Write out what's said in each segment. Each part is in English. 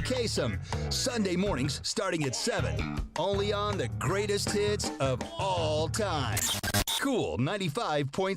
Kasem. Sunday mornings starting at 7. Only on the greatest hits of all time. Cool 95.3.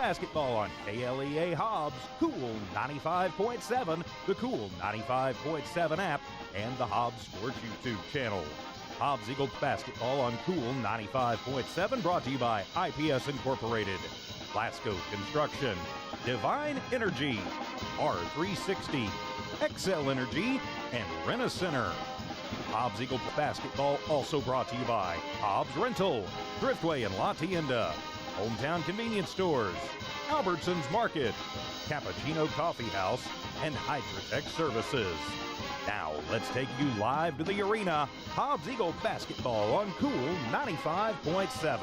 basketball on KLEA Hobbs, Cool 95.7, the Cool 95.7 app, and the Hobbs Sports YouTube channel. Hobbs Eagles basketball on Cool 95.7, brought to you by IPS Incorporated, Glasgow Construction, Divine Energy, R360, Excel Energy, and Rent-A-Center. Hobbs Eagles basketball also brought to you by Hobbs Rental, Driftway and La Tienda, Hometown Convenience Stores, Albertsons Market, Cappuccino Coffee House, and Hydrotech Services. Now, let's take you live to the arena. Hobbs Eagle basketball on Cool 95.7.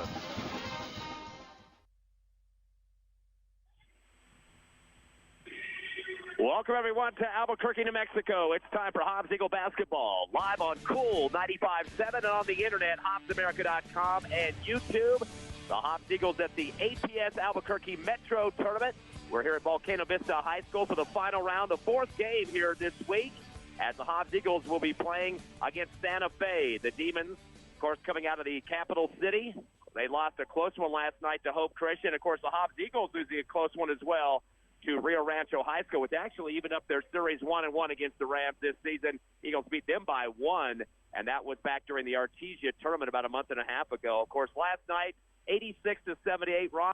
Welcome, everyone, to Albuquerque, New Mexico. It's time for Hobbs Eagle basketball, live on Cool 95.7 and on the internet, HobbsAmerica.com and YouTube. The Hobbs Eagles at the APS Albuquerque Metro Tournament. We're here at Volcano Vista High School for the final round, the fourth game here this week, as the Hobbs Eagles will be playing against Santa Fe. The Demons, of course, coming out of the capital city. They lost a close one last night to Hope Christian. Of course, the Hobbs Eagles losing a close one as well to Rio Rancho High School, which actually even up their series 1-1 against the Rams this season. Eagles beat them by 1, and that was back during the Artesia tournament about a month and a half ago. Of course, last night, 86-78. Ron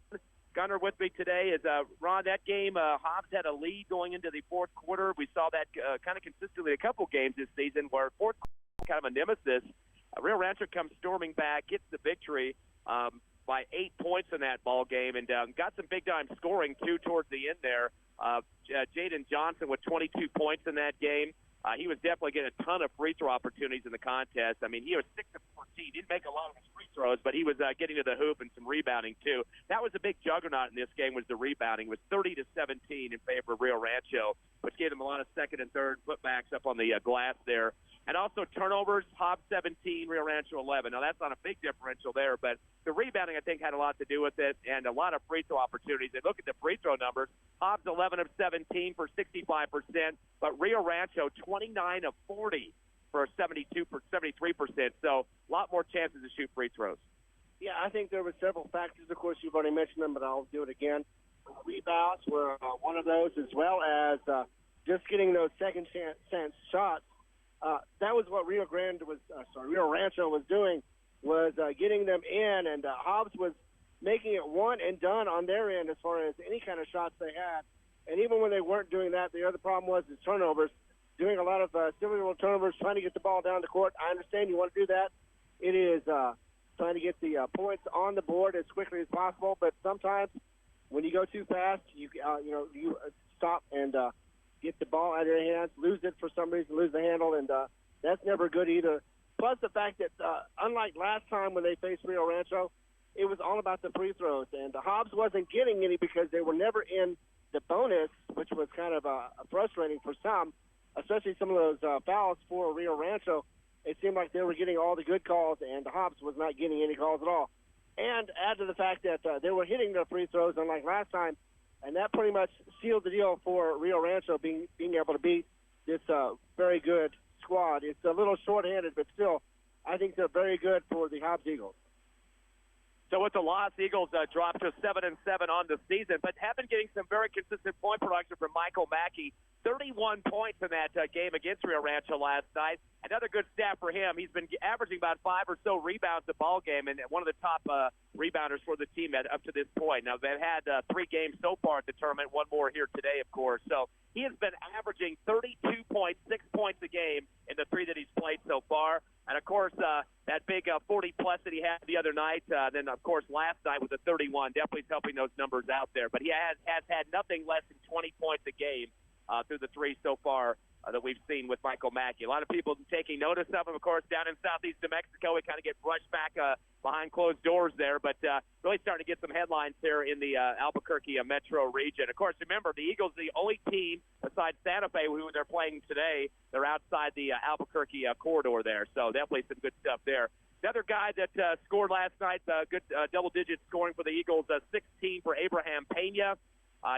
Gunner with me today. Ron, that game, Hobbs had a lead going into the fourth quarter. We saw that kind of consistently a couple games this season where fourth quarter kind of a nemesis. Rio Rancho comes storming back, gets the victory by 8 points in that ball game, and got some big-time scoring, too, towards the end there. Jaden Johnson with 22 points in that game. He was definitely getting a ton of free throw opportunities in the contest. I mean, he was 6 of 14. He didn't make a lot of his free throws, but he was getting to the hoop and some rebounding, too. That was a big juggernaut in this game, was the rebounding. It was 30-17 in favor of Rio Rancho, which gave them a lot of second and third putbacks up on the glass there. And also turnovers, Hobbs 17, Rio Rancho 11. Now, that's not a big differential there, but the rebounding, I think, had a lot to do with it, and a lot of free throw opportunities. And look at the free throw numbers. Hobbs 11 of 17 for 65%, but Rio Rancho 29 of 40 for 73%. So a lot more chances to shoot free throws. Yeah, I think there were several factors. Of course, you've already mentioned them, but I'll do it again. Rebounds were one of those, as well as just getting those second chance shots. That was what Rio Rancho was doing, was getting them in, and Hobbs was making it one and done on their end as far as any kind of shots they had. And even when they weren't doing that, the other problem was the turnovers, doing a lot of silly little turnovers, trying to get the ball down the court. I understand you want to do that. It is trying to get the points on the board as quickly as possible, but sometimes when you go too fast, you stop and get the ball out of your hands, lose it for some reason, lose the handle, and that's never good either. Plus the fact that, unlike last time when they faced Rio Rancho, it was all about the free throws, and the Hobbs wasn't getting any because they were never in the bonus, which was kind of frustrating for some, especially some of those fouls for Rio Rancho. It seemed like they were getting all the good calls, and the Hobbs was not getting any calls at all. And add to the fact that they were hitting their free throws, unlike last time, and that pretty much sealed the deal for Rio Rancho being able to beat this very good squad. It's a little short-handed, but still, I think they're very good for the Hobbs Eagles. So with the loss, Eagles dropped to 7-7 on the season, but have been getting some very consistent point production from Michael Mackey. 31 points in that game against Rio Rancho last night. Another good stat for him. He's been averaging about 5 or so rebounds a ball game, and one of the top rebounders for the team up to this point. Now, they've had 3 games so far at the tournament, one more here today, of course. So he has been averaging 32 points, 6 points a game in the 3 that he's played so far. And, of course, that big 40-plus that he had the other night, then, of course, last night with the 31, definitely is helping those numbers out there. But he has had nothing less than 20 points a game through the 3 so far that we've seen with Michael Mackey. A lot of people taking notice of him, of course, down in southeast New Mexico. We kind of get brushed back behind closed doors there, but really starting to get some headlines here in the Albuquerque metro region. Of course, remember, the Eagles are the only team besides Santa Fe who they're playing today. They're outside the Albuquerque corridor there, so definitely some good stuff there. Another guy that scored last night, good double-digit scoring for the Eagles, 16 for Abraham Pena.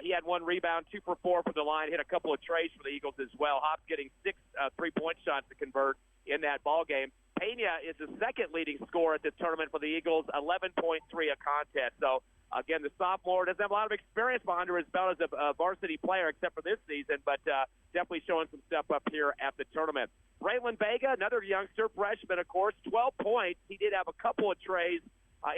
He had 1 rebound, 2 for 4 from the line, hit a couple of trays for the Eagles as well. Hobbs getting 6 3-point shots to convert in that ball game. Pena is the second leading scorer at the tournament for the Eagles, 11.3 a contest. So Again, the sophomore doesn't have a lot of experience behind his belt as a varsity player except for this season, but definitely showing some step up here at the tournament. Braylon Vega, another youngster, freshman, of course, 12 points. He did have a couple of trays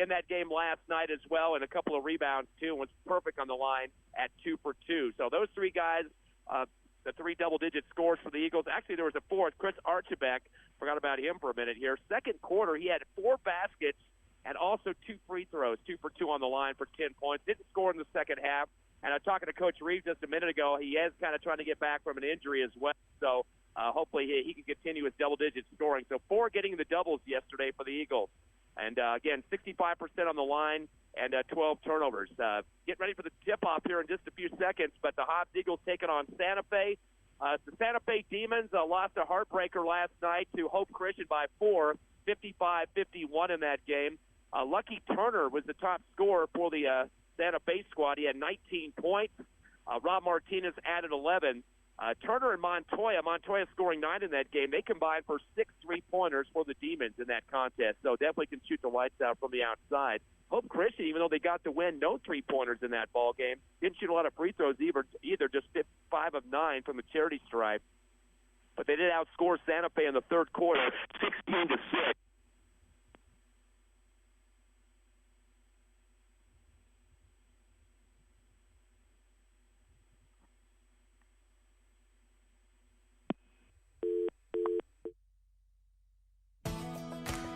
in that game last night as well, and a couple of rebounds, too, and was perfect on the line at 2 for 2. So those three guys, the three double-digit scores for the Eagles. Actually, there was a fourth, Chris Archibek. Forgot about him for a minute here. Second quarter, he had 4 baskets and also 2 free throws, 2 for 2 on the line for 10 points. Didn't score in the second half. And I'm talking to Coach Reeves just a minute ago. He is kind of trying to get back from an injury as well. So hopefully he can continue his double-digit scoring. So 4 getting the doubles yesterday for the Eagles. And, again, 65% on the line and 12 turnovers. Get ready for the tip-off here in just a few seconds. But the Hobbs Eagles taking on Santa Fe. The Santa Fe Demons lost a heartbreaker last night to Hope Christian by 4, 55-51 in that game. Lucky Turner was the top scorer for the Santa Fe squad. He had 19 points. Rob Martinez added 11. Turner and Montoya scoring 9 in that game. They combined for 6 3-pointers for the Demons in that contest. So definitely can shoot the lights out from the outside. Hope Christian, even though they got the win, no 3-pointers in that ball game. Didn't shoot a lot of free throws either, just 5 of 9 from the charity stripe. But they did outscore Santa Fe in the third quarter, 16-6.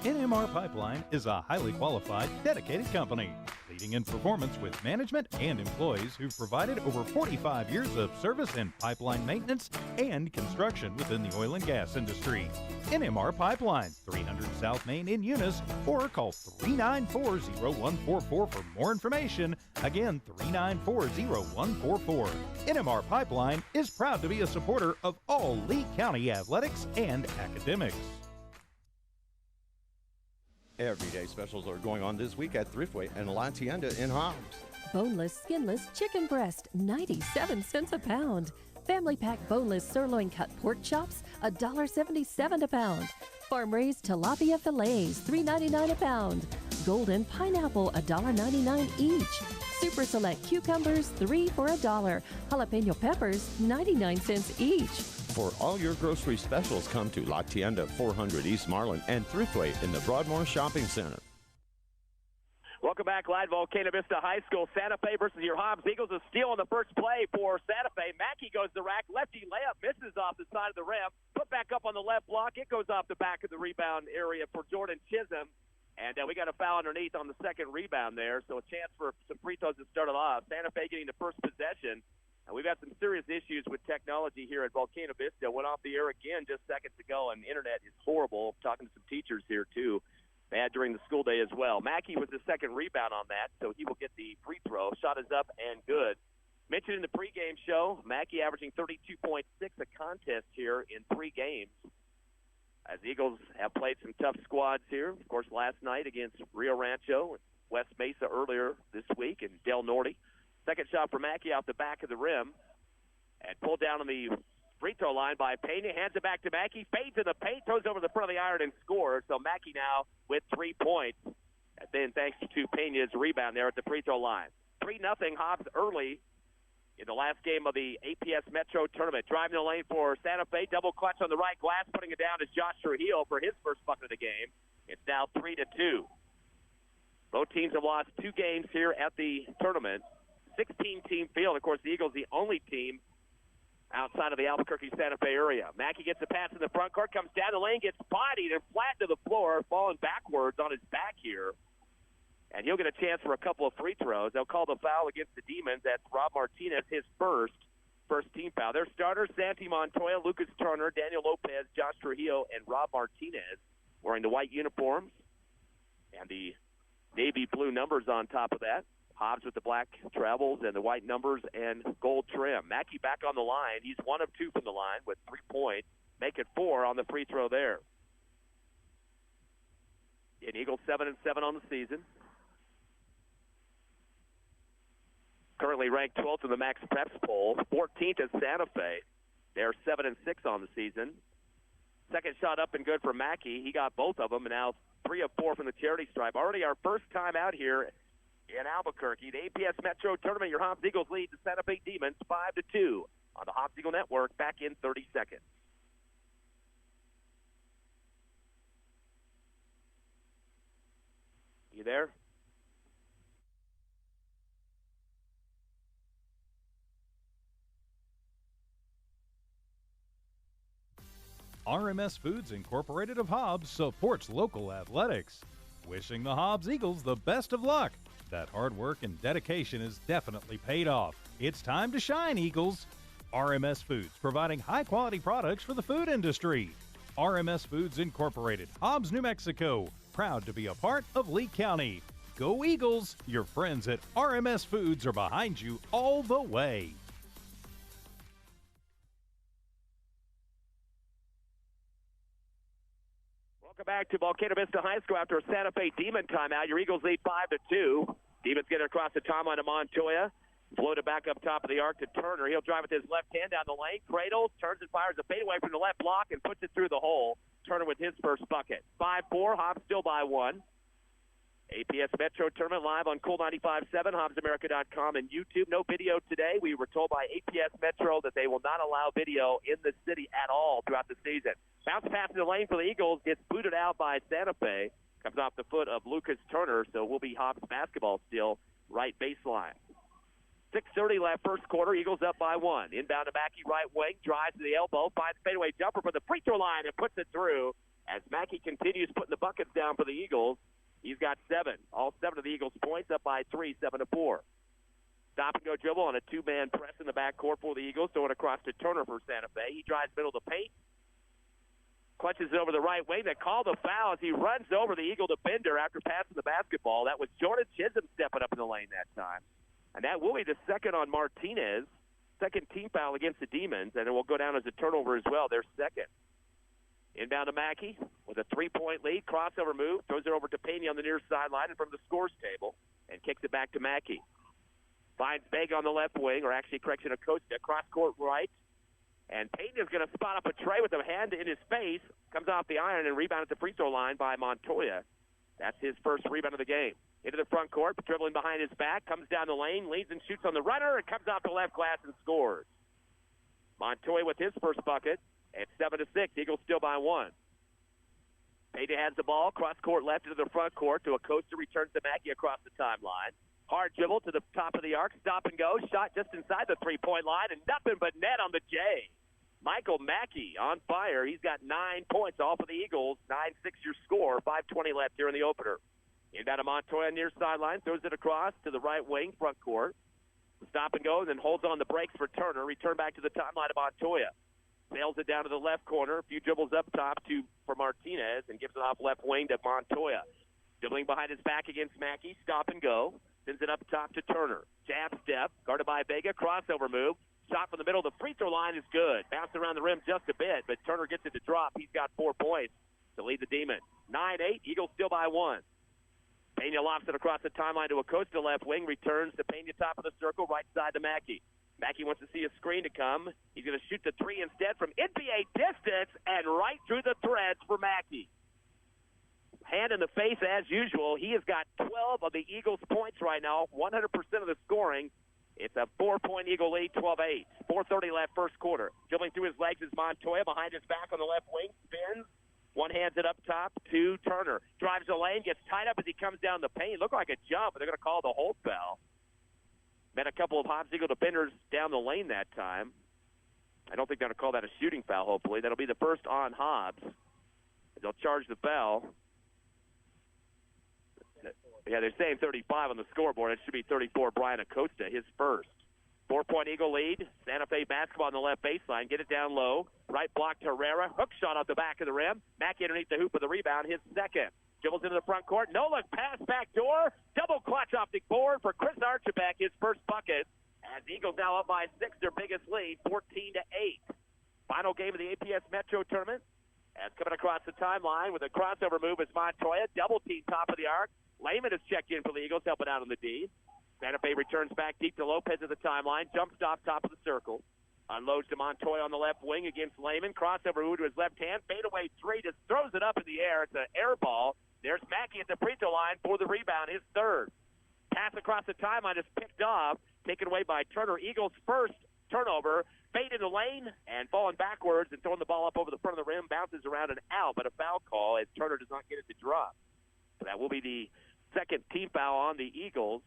NMR Pipeline is a highly qualified, dedicated company, leading in performance with management and employees who've provided over 45 years of service in pipeline maintenance and construction within the oil and gas industry. NMR Pipeline, 300 South Main in Eunice, or call 394-0144 for more information. Again, 394-0144. NMR Pipeline is proud to be a supporter of all Lee County athletics and academics. Everyday specials are going on this week at Thriftway and La Tienda in Hobbs. Boneless, skinless chicken breast, 97 cents a pound. Family pack boneless sirloin cut pork chops, $1.77 a pound. Farm-raised tilapia fillets, $3.99 a pound. Golden pineapple, $1.99 each. Super select cucumbers, 3 for $1. Jalapeno peppers, 99 cents each. For all your grocery specials, come to La Tienda, 400 East Marlin, and Thriftway in the Broadmoor Shopping Center. Welcome back, live Volcano Vista High School. Santa Fe versus your Hobbs Eagles. A steal on the first play for Santa Fe. Mackey goes to the rack. Lefty layup misses off the side of the rim. Put back up on the left block. It goes off the back of the rebound area for Jordan Chisholm. And we got a foul underneath on the second rebound there. So a chance for some free throws to start it off. Santa Fe getting the first possession. And we've had some serious issues with technology here at Volcano Vista. Went off the air again just seconds ago, and the internet is horrible. Talking to some teachers here, too. Bad during the school day as well. Mackey was the second rebound on that, so he will get the free throw. Shot is up and good. Mentioned in the pregame show, Mackey averaging 32.6 a contest here in 3 games. As the Eagles have played some tough squads here. Of course, last night against Rio Rancho, West Mesa earlier this week, and Del Norte. Second shot for Mackey off the back of the rim. And pulled down on the free throw line by Pena. Hands it back to Mackey. Fades in the paint. Throws over the front of the iron and scores. So Mackey now with 3 points. And then thanks to Pena's rebound there at the free throw line. 3-0 Hobbs early in the last game of the APS Metro Tournament. Driving the lane for Santa Fe. Double clutch on the right glass. Putting it down is Josh Trujillo for his first bucket of the game. It's now 3-2. Both teams have lost 2 games here at the tournament. 16-team field. Of course, the Eagles the only team outside of the Albuquerque-Santa Fe area. Mackey gets a pass in the front court, comes down the lane, gets bodied and flat to the floor, falling backwards on his back here. And he'll get a chance for a couple of free throws. They'll call the foul against the Demons. That's Rob Martinez, his first team foul. Their starters, Santi Montoya, Lucas Turner, Daniel Lopez, Josh Trujillo, and Rob Martinez wearing the white uniforms and the navy blue numbers on top of that. Hobbs with the black travels and the white numbers and gold trim. Mackey back on the line. He's 1 of 2 from the line with 3 points. Make it 4 on the free throw there. And Eagles 7-7 on the season. Currently ranked 12th in the Max Preps poll. 14th is Santa Fe. They're 7-6 on the season. Second shot up and good for Mackey. He got both of them, and now 3 of 4 from the charity stripe. Already our first time out here in Albuquerque. The APS Metro Tournament, your Hobbs Eagles lead the Santa Fe Demons 5-2 on the Hobbs Eagle Network. Back in 30 seconds. You there? RMS Foods Incorporated of Hobbs supports local athletics. Wishing the Hobbs Eagles the best of luck. That hard work and dedication is definitely paid off. It's time to shine, Eagles. RMS Foods, providing high-quality products for the food industry. RMS Foods Incorporated, Hobbs, New Mexico. Proud to be a part of Lee County. Go Eagles! Your friends at RMS Foods are behind you all the way. Welcome back to Volcano Vista High School after a Santa Fe Demon timeout. Your Eagles lead 5-2. Demons get it across the timeline to Montoya. Floated back up top of the arc to Turner. He'll drive with his left hand down the lane. Cradles, turns and fires a fadeaway from the left block and puts it through the hole. Turner with his first bucket. 5-4, Hobbs still by one. APS Metro Tournament live on Cool 95.7, HobbsAmerica.com, and YouTube. No video today. We were told by APS Metro that they will not allow video in the city at all throughout the season. Bounce pass in the lane for the Eagles. Gets booted out by Santa Fe. Comes off the foot of Lucas Turner, so will be Hobbs basketball still, right baseline. 6:30 left first quarter. Eagles up by one. Inbound to Mackey, right wing. Drives to the elbow. Finds fadeaway jumper for the free throw line and puts it through. As Mackey continues putting the buckets down for the Eagles, he's got 7. All 7 of the Eagles' points up by 3, 7-4. Stop and go dribble on a 2-man press in the backcourt for the Eagles. Throwing across to Turner for Santa Fe. He drives middle to paint. Clutches it over the right wing. They call the foul as he runs over the Eagle defender after passing the basketball. That was Jordan Chisholm stepping up in the lane that time. And that will be the second on Martinez. Second team foul against the Demons, and it will go down as a turnover as well. Their second. Inbound to Mackey with a 3-point lead. Crossover move. Throws it over to Pena on the near sideline and from the scores table. And kicks it back to Mackey. Finds Vega on the left wing, or actually, correction, Acosta. Cross-court right. And Pena's going to spot up a tray with a hand in his face. Comes off the iron and rebounded at the free throw line by Montoya. That's his first rebound of the game. Into the front court, dribbling behind his back. Comes down the lane, leads and shoots on the runner, and comes off the left glass and scores. Montoya with his first bucket. It's 7-6. Eagles still by one. Pena has the ball. Cross-court left into the front court to Acosta. Returns to Mackey across the timeline. Hard dribble to the top of the arc. Stop and go. Shot just inside the three-point line, and nothing but net on the J. Michael Mackey on fire. He's got 9 points off of the Eagles. 9-6 your score. 5:20 left here in the opener. Inbound to Montoya near sideline. Throws it across to the right wing, front court. Stop and go, and then holds on the brakes for Turner. Return back to the timeline of Montoya. Sails it down to the left corner. A few dribbles up top for Martinez, and gives it off left wing to Montoya. Dribbling behind his back against Mackey. Stop and go. Sends it up top to Turner. Jab step. Guarded by Vega. Crossover move. Shot from the middle of the free throw line is good. Bounced around the rim just a bit, but Turner gets it to drop. He's got 4 points to lead the Demons. 9-8. Eagles still by one. Pena lofts it across the timeline to Acosta left wing. Returns to Pena top of the circle. Right side to Mackey. Mackey wants to see a screen to come. He's going to shoot the 3 instead from NBA distance and right through the threads for Mackey. Hand in the face as usual. He has got 12 of the Eagles' points right now, 100% of the scoring. It's a 4-point Eagle lead, 12-8. 4:30 left first quarter. Dribbling through his legs is Montoya. Behind his back on the left wing. Spins. One hands it up top to Turner. Drives the lane, gets tied up as he comes down the paint. Looked like a jump, but they're going to call the hold foul. Met a couple of Hobbs Eagle defenders down the lane that time. I don't think they're going to call that a shooting foul, hopefully. That'll be the first on Hobbs. They'll charge the foul. Yeah, they're saying 35 on the scoreboard. It should be 34. Brian Acosta, his first. 4-point Eagle lead. Santa Fe basketball on the left baseline. Get it down low. Right block to Herrera. Hook shot off the back of the rim. Mackey underneath the hoop with the rebound. His second. Dribbles into the front court. No look pass back door. Double clutch off the board for Chris Archibald. His first bucket. As Eagles now up by 6, their biggest lead, 14-8. Final game of the APS Metro Tournament. As coming across the timeline with a crossover move is Montoya. Double team top of the arc. Lehman has checked in for the Eagles, helping out on the D. Santa Fe returns back deep to Lopez at the timeline. Jump stop top of the circle. Unloads to Montoya on the left wing against Lehman. Crossover move to his left hand. Fadeaway 3. Just throws it up in the air. It's an air ball. There's Mackey at the free throw line for the rebound, his third. Pass across the timeline is picked off, taken away by Turner. Eagles' first turnover. Fade in the lane and falling backwards and throwing the ball up over the front of the rim. Bounces around and out, but a foul call as Turner does not get it to drop. So that will be the second team foul on the Eagles,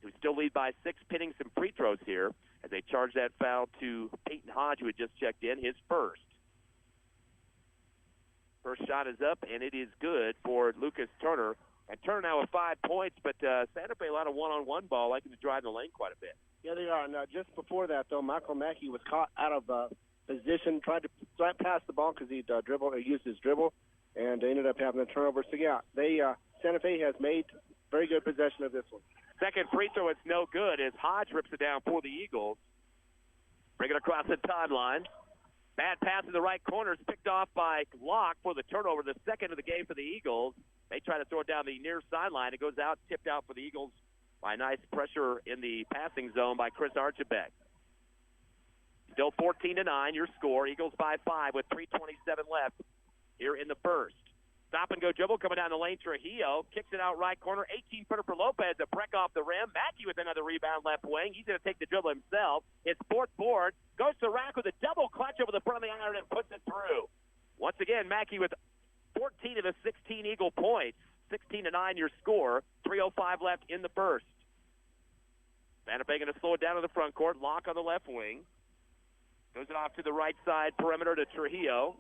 who still lead by 6, pinning some free throws here as they charge that foul to Peyton Hodge, who had just checked in, his first. First shot is up, and it is good for Lucas Turner. And Turner now with 5 points, but Santa Fe a lot of one-on-one ball, liking to drive the lane quite a bit. Yeah, they are. Now, just before that, though, Michael Mackey was caught out of position, tried to pass the ball because he used his dribble, and ended up having a turnover. So, yeah, Santa Fe has made very good possession of this one. Second free throw, it's no good as Hodge rips it down for the Eagles. Bring it across the timeline. Bad pass in the right corner is picked off by Locke for the turnover, the second of the game for the Eagles. They try to throw it down the near sideline. It goes out, tipped out for the Eagles by nice pressure in the passing zone by Chris Archibald. Still 14-9, your score. Eagles by 5 with 3:27 left here in the first. Stop-and-go dribble coming down the lane. Trujillo kicks it out right corner. 18-footer for Lopez to break off the rim. Mackey with another rebound left wing. He's going to take the dribble himself. His fourth board. Goes to Rack with a double clutch over the front of the iron and puts it through. Once again, Mackey with 14 of the 16 Eagle points. 16-9 your score. 3:05 left in the first. Santa Fe going to slow it down to the front court. Locke on the left wing. Goes it off to the right side perimeter to Trujillo.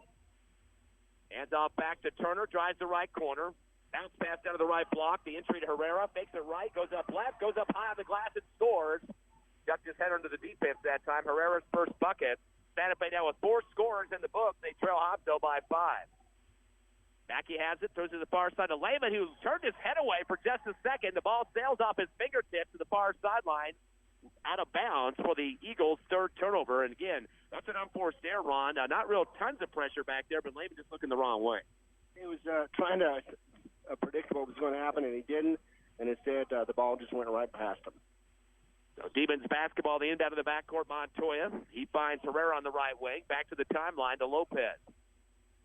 Hands off back to Turner. Drives the right corner. Bounce pass down to the right block. The entry to Herrera. Fakes it right. Goes up left. Goes up high on the glass and scores. Ducked his head under the defense that time. Herrera's first bucket. Santa Fe now with 4 scorers in the book. They trail Hobbs by 5. Mackey has it. Throws to the far side to Lehman, who turned his head away for just a second. The ball sails off his fingertips to the far sideline. Out of bounds for the Eagles' third turnover. And again, that's an unforced error, Ron. Not real tons of pressure back there, but Lehman just looking the wrong way. He was trying to predict what was going to happen, and he didn't. And instead, the ball just went right past him. So Demons basketball, the inbound of the backcourt, Montoya. He finds Herrera on the right wing. Back to the timeline to Lopez.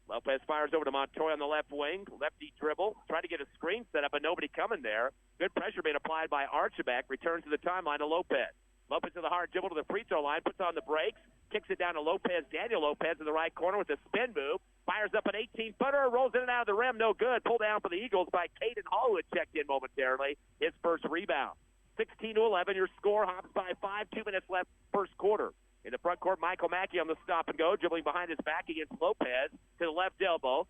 Lopez fires over to Montoya on the left wing. Lefty dribble. Tried to get a screen set up, but nobody coming there. Good pressure being applied by Archibald. Returns to the timeline to Lopez. Lopez to the hard dribble to the free throw line. Puts on the brakes. Kicks it down to Lopez. Daniel Lopez in the right corner with a spin move. Fires up an 18-footer. Rolls in and out of the rim. No good. Pulled down for the Eagles by Caden Hall, who had checked in momentarily. His first rebound. 16-11, your score. Hobbs by 5. 2 minutes left first quarter. In the front court, Michael Mackey on the stop-and-go, dribbling behind his back against Lopez to the left elbow.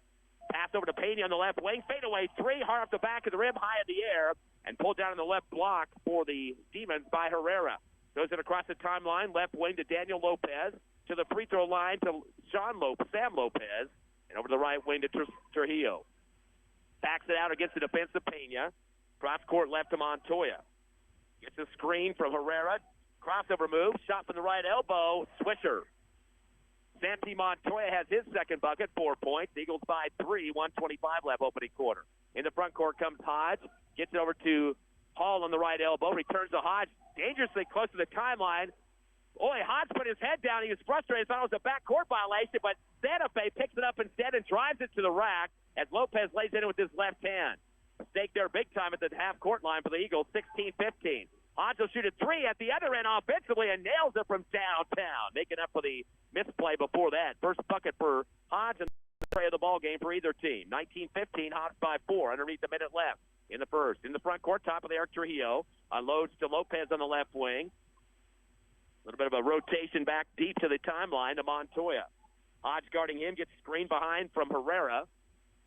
Pass over to Payne on the left wing. Fadeaway 3, hard off the back of the rim, high in the air, and pulled down in the left block for the Demons by Herrera. Goes it across the timeline, left wing to Daniel Lopez, to the free throw line to Sam Lopez, and over the right wing to Trujillo. Backs it out against the defense of Pena. Cross court left to Montoya. Gets a screen from Herrera. Crossover move, shot from the right elbow, swisher. Santi Montoya has his second bucket, 4 points. Eagles by 3, 1:25 left opening quarter. In the front court comes Hodge, gets it over to Hall on the right elbow, returns to Hodge, dangerously close to the timeline. Hodge put his head down. He was frustrated, thought it was a backcourt violation, but Santa Fe picks it up instead and drives it to the rack as Lopez lays in with his left hand. Mistake there big time at the half-court line for the Eagles, 16-15. Hodge will shoot a 3 at the other end offensively and nails it from downtown, making up for the misplay before that. First bucket for Hodge and the play of the ball game for either team. 19-15, Hodge by 4, underneath a minute left in the first. In the front court, top of the arc, Trujillo unloads to Lopez on the left wing. A little bit of a rotation back deep to the timeline to Montoya. Hodge guarding him, gets screened behind from Herrera.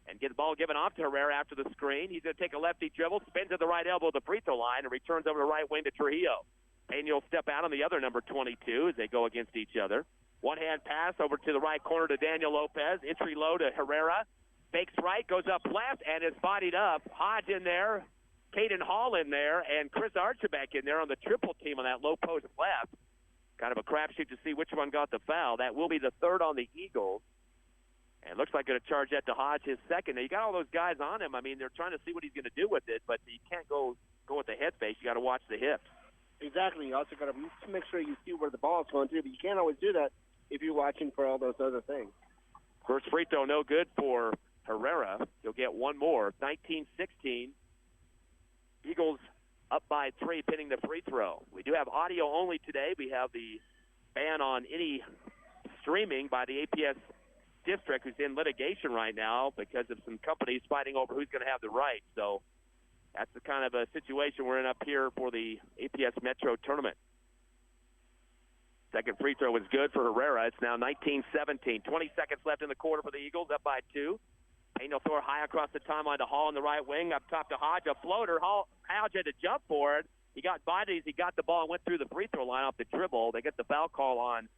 And get the ball given off to Herrera after the screen. He's going to take a lefty dribble, spins at the right elbow of the free throw line, and returns over the right wing to Trujillo. Pena will step out on the other number 22 as they go against each other. One-hand pass over to the right corner to Daniel Lopez. Entry low to Herrera. Fakes right, goes up left, and is bodied up. Hodge in there, Caden Hall in there, and Chris Archibald in there on the triple team on that low post left. Kind of a crapshoot to see which one got the foul. That will be the third on the Eagles. And it looks like going to charge that to Hodge, his second. Now, you got all those guys on him. I mean, they're trying to see what he's going to do with it, but you can't go with the head fake. You got to watch the hips. Exactly. You also got to make sure you see where the ball is going to, but you can't always do that if you're watching for all those other things. First free throw, no good for Herrera. He'll get one more. 19-16. Eagles up by 3, pinning the free throw. We do have audio only today. We have the ban on any streaming by the APS district, who's in litigation right now because of some companies fighting over who's going to have the right. So that's the kind of a situation we're in up here for the APS Metro Tournament. Second free throw was good for Herrera. It's now 19-17. 20 seconds left in the quarter for the Eagles, up by 2. Payne will throw it high across the timeline to Hall on the right wing. Up top to Hodge, a floater. Hodge had to jump for it. He got by these. He got the ball and went through the free throw line off the dribble. They get the foul call on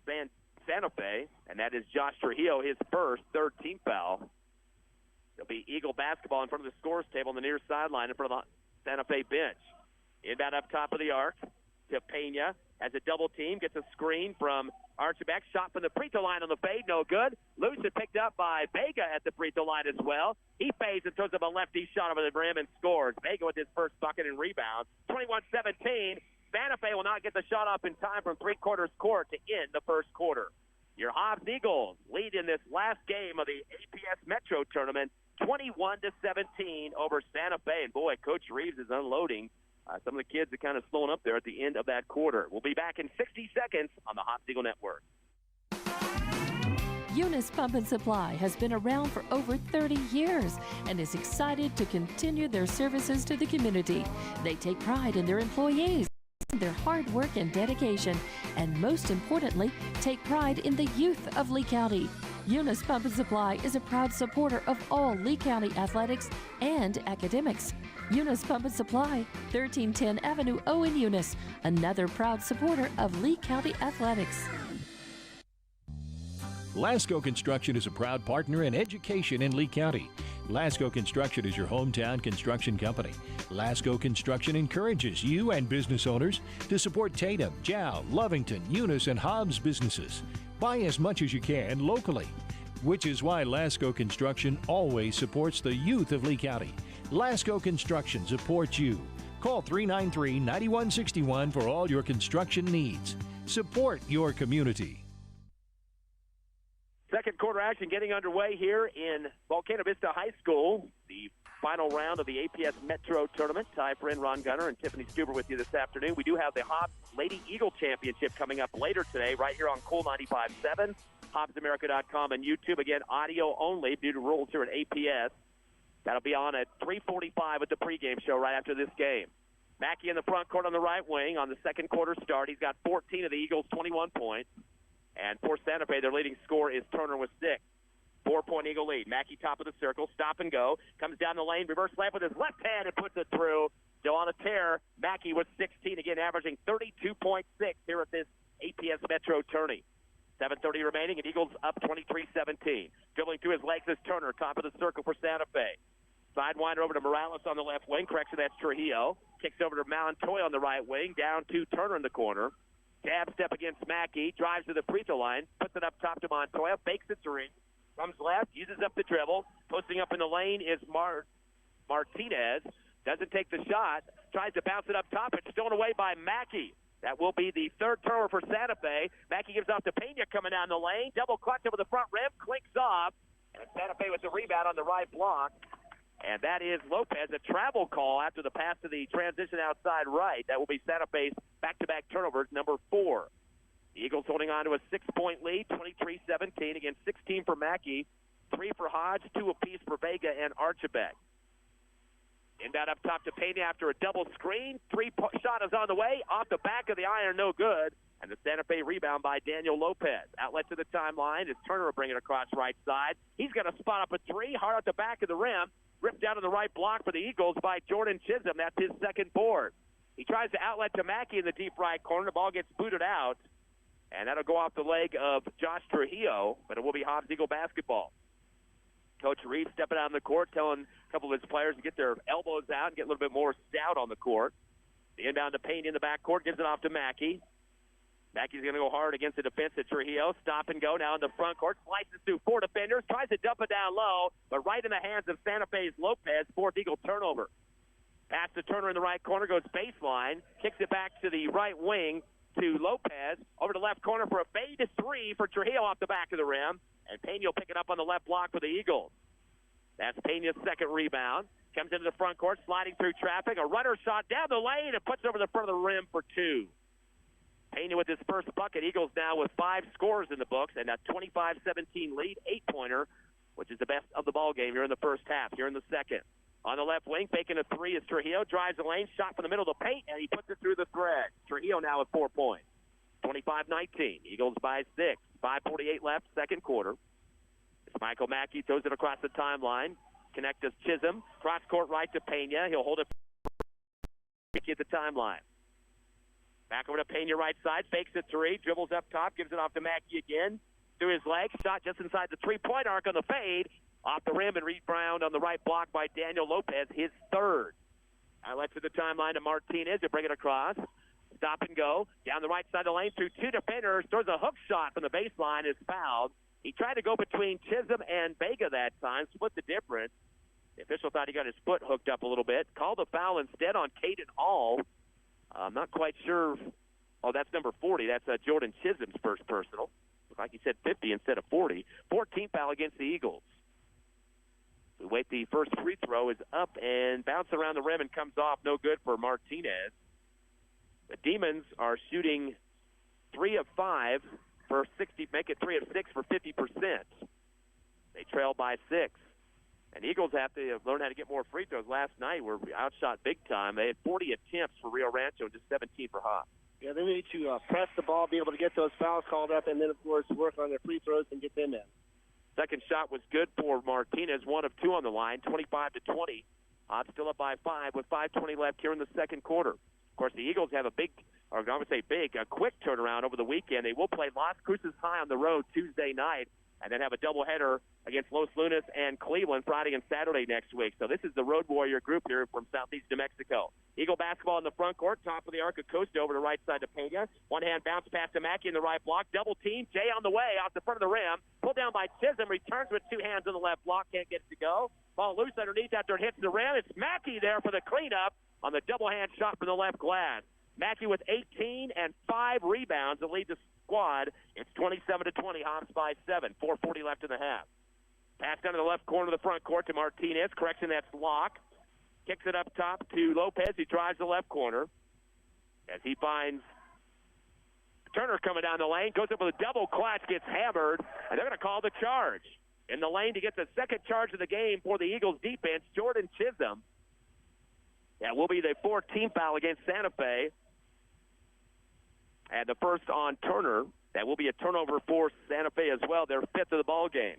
Santa Fe, and that is Josh Trujillo, his third team foul. There'll be Eagle basketball in front of the scores table on the near sideline in front of the Santa Fe bench. Inbound up top of the arc to Pena. Has a double team, gets a screen from Archibald. Shot from the free throw line on the fade, no good. Loose and picked up by Vega at the free throw line as well. He fades and throws up a lefty shot over the rim and scores. Vega with his first bucket and rebound. 21-17. Santa Fe will not get the shot off in time from three-quarters court to end the first quarter. Your Hobbs Eagles lead in this last game of the APS Metro Tournament, 21-17 over Santa Fe. And boy, Coach Reeves is unloading. Some of the kids are kind of slowing up there at the end of that quarter. We'll be back in 60 seconds on the Hobbs Eagle Network. Eunice Pump and Supply has been around for over 30 years and is excited to continue their services to the community. They take pride in their employees, their hard work and dedication, and most importantly, take pride in the youth of Lee County. Eunice Pump and Supply is a proud supporter of all Lee County athletics and academics. Eunice Pump and Supply, 1310 Avenue O in Eunice, another proud supporter of Lee County athletics. Lasco Construction is a proud partner in education in Lee County. Lasco Construction is your hometown construction company. Lasco Construction encourages you and business owners to support Tatum, Jow, Lovington, Eunice, and Hobbs businesses. Buy as much as you can locally, which is why Lasco Construction always supports the youth of Lee County. Lasco Construction supports you. Call 393-9161 for all your construction needs. Support your community. Second quarter action getting underway here in Volcano Vista High School. The final round of the APS Metro Tournament. Ty Friend, Ron Gunner, and Tiffany Stuber with you this afternoon. We do have the Hobbs Lady Eagle Championship coming up later today right here on Cool 95.7, HobbsAmerica.com, and YouTube. Again, audio only due to rules here at APS. That'll be on at 3:45 with the pregame show right after this game. Mackey in the front court on the right wing on the second quarter start. He's got 14 of the Eagles' 21 points. And for Santa Fe, their leading scorer is Turner with 6. 4-point Eagle lead. Mackey top of the circle, stop and go. Comes down the lane, reverse layup with his left hand and puts it through. Still on a tear. Mackey with 16, again averaging 32.6 here at this APS Metro tourney. 7:30 remaining, and Eagles up 23-17. Dribbling through his legs is Turner, top of the circle for Santa Fe. Sidewinder over to Morales on the left wing. Correction, that's Trujillo. Kicks over to Montoya on the right wing. Down to Turner in the corner. Jab step against Mackey. Drives to the free throw line. Puts it up top to Montoya. Fakes it to ring. Comes left. Uses up the dribble. Posting up in the lane is Martinez. Doesn't take the shot. Tries to bounce it up top. It's stolen away by Mackey. That will be the third turnover for Santa Fe. Mackey gives off to Pena coming down the lane. Double clutch over the front rim. Clinks off. And Santa Fe with the rebound on the right block. And that is Lopez, a travel call after the pass to the transition outside right. That will be Santa Fe's back-to-back turnovers, number 4. The Eagles holding on to a 6-point lead, 23-17. Again, 16 for Mackey, 3 for Hodge, 2 apiece for Vega and Archibald. Inbound up top to Pena after a double screen. Shot is on the way, off the back of the iron, no good. And the Santa Fe rebound by Daniel Lopez. Outlet to the timeline as Turner will bring it across right side. He's going to spot up a 3, hard at the back of the rim. Ripped down on the right block for the Eagles by Jordan Chisholm. That's his second board. He tries to outlet to Mackey in the deep right corner. The ball gets booted out, and that'll go off the leg of Josh Trujillo, but it will be Hobbs Eagle basketball. Coach Reeves stepping out on the court, telling a couple of his players to get their elbows out and get a little bit more stout on the court. The inbound to Payne in the backcourt, gives it off to Mackey. Mackey's going to go hard against the defense at Trujillo. Stop and go now in the front court. Slices through 4 defenders. Tries to dump it down low, but right in the hands of Santa Fe's Lopez. 4th Eagle turnover. Pass to Turner in the right corner. Goes baseline. Kicks it back to the right wing to Lopez. Over to left corner for a fade to 3 for Trujillo off the back of the rim. And Pena will pick it up on the left block for the Eagles. That's Pena's second rebound. Comes into the front court, sliding through traffic. A runner shot down the lane and puts it over the front of the rim for two. Pena with his first bucket. Eagles now with 5 scores in the books and a 25-17 lead, 8-pointer, which is the best of the ball game here in the first half. Here in the second. On the left wing, faking a three is Trujillo. Drives the lane, shot from the middle of the paint, and he puts it through the thread. Trujillo now with 4 points. 25-19. Eagles by 6. 5:48 left, second quarter. It's Michael Mackey throws it across the timeline. Connect us Chisholm. Cross court right to Pena. He'll hold it at the timeline. Back over to Pena right side. Fakes it three. Dribbles up top. Gives it off to Mackey again. Through his legs. Shot just inside the three-point arc on the fade. Off the rim and rebound on the right block by Daniel Lopez. His third. Highlight to the timeline to Martinez. He'll bring it across. Stop and go. Down the right side of the lane through 2 defenders. Throws a hook shot from the baseline. Is fouled. He tried to go between Chisholm and Vega that time, split the difference. The official thought he got his foot hooked up a little bit. Called the foul instead on Caden Hall. I'm not quite sure. Oh, that's number 40. That's Jordan Chisholm's first personal. Looks like he said 50 instead of 40. 14th foul against the Eagles. We wait. The first free throw is up and bounces around the rim and comes off. No good for Martinez. The Demons are shooting 3 of 5. For 60, make it 3 of 6 for 50%. They trail by 6. And Eagles have to learn how to get more free throws. Last night, were outshot big time. They had 40 attempts for Rio Rancho and just 17 for Hobbs. Yeah, they need to press the ball, be able to get those fouls called up, and then, of course, work on their free throws and get them in. Second shot was good for Martinez, 1 of 2 on the line, 25-20. Hobbs still up by 5 with 5:20 left here in the second quarter. Of course, the Eagles have a quick turnaround over the weekend. They will play Las Cruces High on the road Tuesday night and then have a doubleheader against Los Lunas and Cleveland Friday and Saturday next week. So this is the Road Warrior group here from southeast New Mexico. Eagle basketball in the front court, top of the arc of Costa over to right side to Pena. One-hand bounce pass to Mackey in the right block. Double team. Jay on the way off the front of the rim. Pulled down by Chisholm. Returns with 2 hands on the left block. Can't get it to go. Ball loose underneath after it hits the rim. It's Mackey there for the cleanup on the double-hand shot from the left glass. Mackey with 18 and 5 rebounds to lead the squad. It's 27-20. Hobbs by 7. 4:40 left in the half. Pass down to the left corner of the front court to Martinez. Correction, that's Locke. Kicks it up top to Lopez. He drives the left corner as he finds Turner coming down the lane. Goes up with a double clutch, gets hammered, and they're going to call the charge. In the lane to get the second charge of the game for the Eagles defense, Jordan Chisholm. That will be the 14th foul against Santa Fe. And the first on Turner. That will be a turnover for Santa Fe as well. Their 5th of the ball game.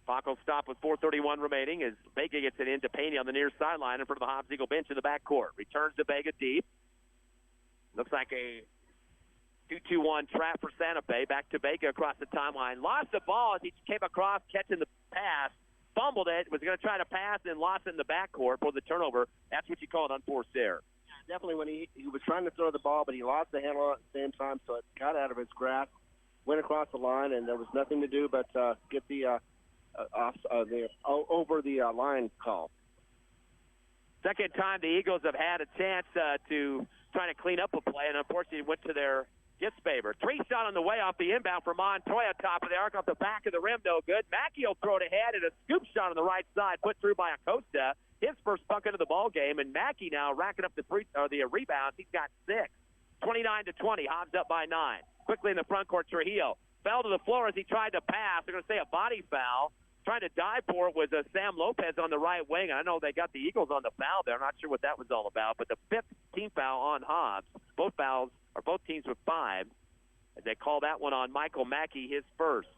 Clock will stop with 4:31 remaining as Vega gets it into Pena on the near sideline in front of the Hobbs Eagle bench in the backcourt. Returns to Vega deep. Looks like a 2-2-1 trap for Santa Fe. Back to Vega across the timeline. Lost the ball as he came across catching the pass. Fumbled it. Was going to try to pass and lost it in the backcourt for the turnover. That's what you call an unforced error. Definitely when he was trying to throw the ball, but he lost the handle at the same time, so it got out of his grasp, went across the line, and there was nothing to do but get the over the line call. Second time the Eagles have had a chance to try to clean up a play, and unfortunately it went to their disfavor. 3 shot on the way off the inbound for Montoya, top of the arc, off the back of the rim, no good. Mackey will throw it ahead, and a scoop shot on the right side, put through by Acosta. His first bucket of the ball game, and Mackey now racking up the rebounds. He's got 6. 29-20. Hobbs up by 9. Quickly in the front court, Trujillo fell to the floor as he tried to pass. They're going to say a body foul. Trying to dive for it was Sam Lopez on the right wing. I know they got the Eagles on the foul there. I'm not sure what that was all about, but the 5th team foul on Hobbs. Both teams with 5. As they call that one on Michael Mackey, his first.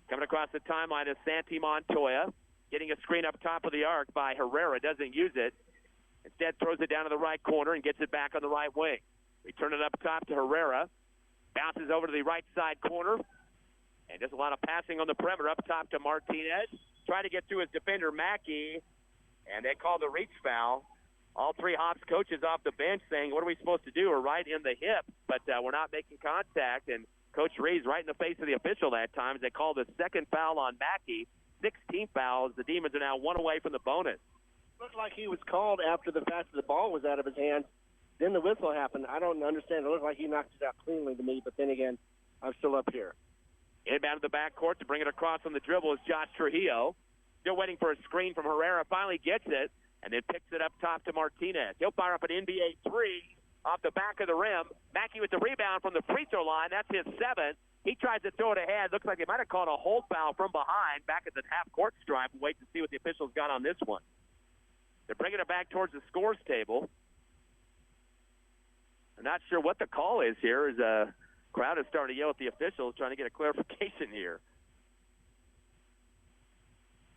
Coming across the timeline is Santi Montoya. Getting a screen up top of the arc by Herrera. Doesn't use it. Instead throws it down to the right corner and gets it back on the right wing. Return it up top to Herrera. Bounces over to the right side corner. And just a lot of passing on the perimeter up top to Martinez. Try to get to his defender, Mackey. And they call the reach foul. All 3 Hobbs coaches off the bench saying, what are we supposed to do? We're right in the hip, but we're not making contact. And Coach Reeves right in the face of the official that time as they call the second foul on Mackey. 16 fouls. The Demons are now 1 away from the bonus. Looked like he was called after the fact that the ball was out of his hands. Then the whistle happened. I don't understand. It looked like he knocked it out cleanly to me, but then again, I'm still up here. Inbound to the backcourt to bring it across on the dribble is Josh Trujillo. Still waiting for a screen from Herrera. Finally gets it, and then picks it up top to Martinez. He'll fire up an NBA three off the back of the rim. Mackey with the rebound from the free throw line. That's his seventh. He tries to throw it ahead. Looks like they might have called a hold foul from behind back at the half-court stripe. We'll wait to see what the officials got on this one. They're bringing it back towards the scores table. I'm not sure what the call is here, as a crowd is starting to yell at the officials, trying to get a clarification here.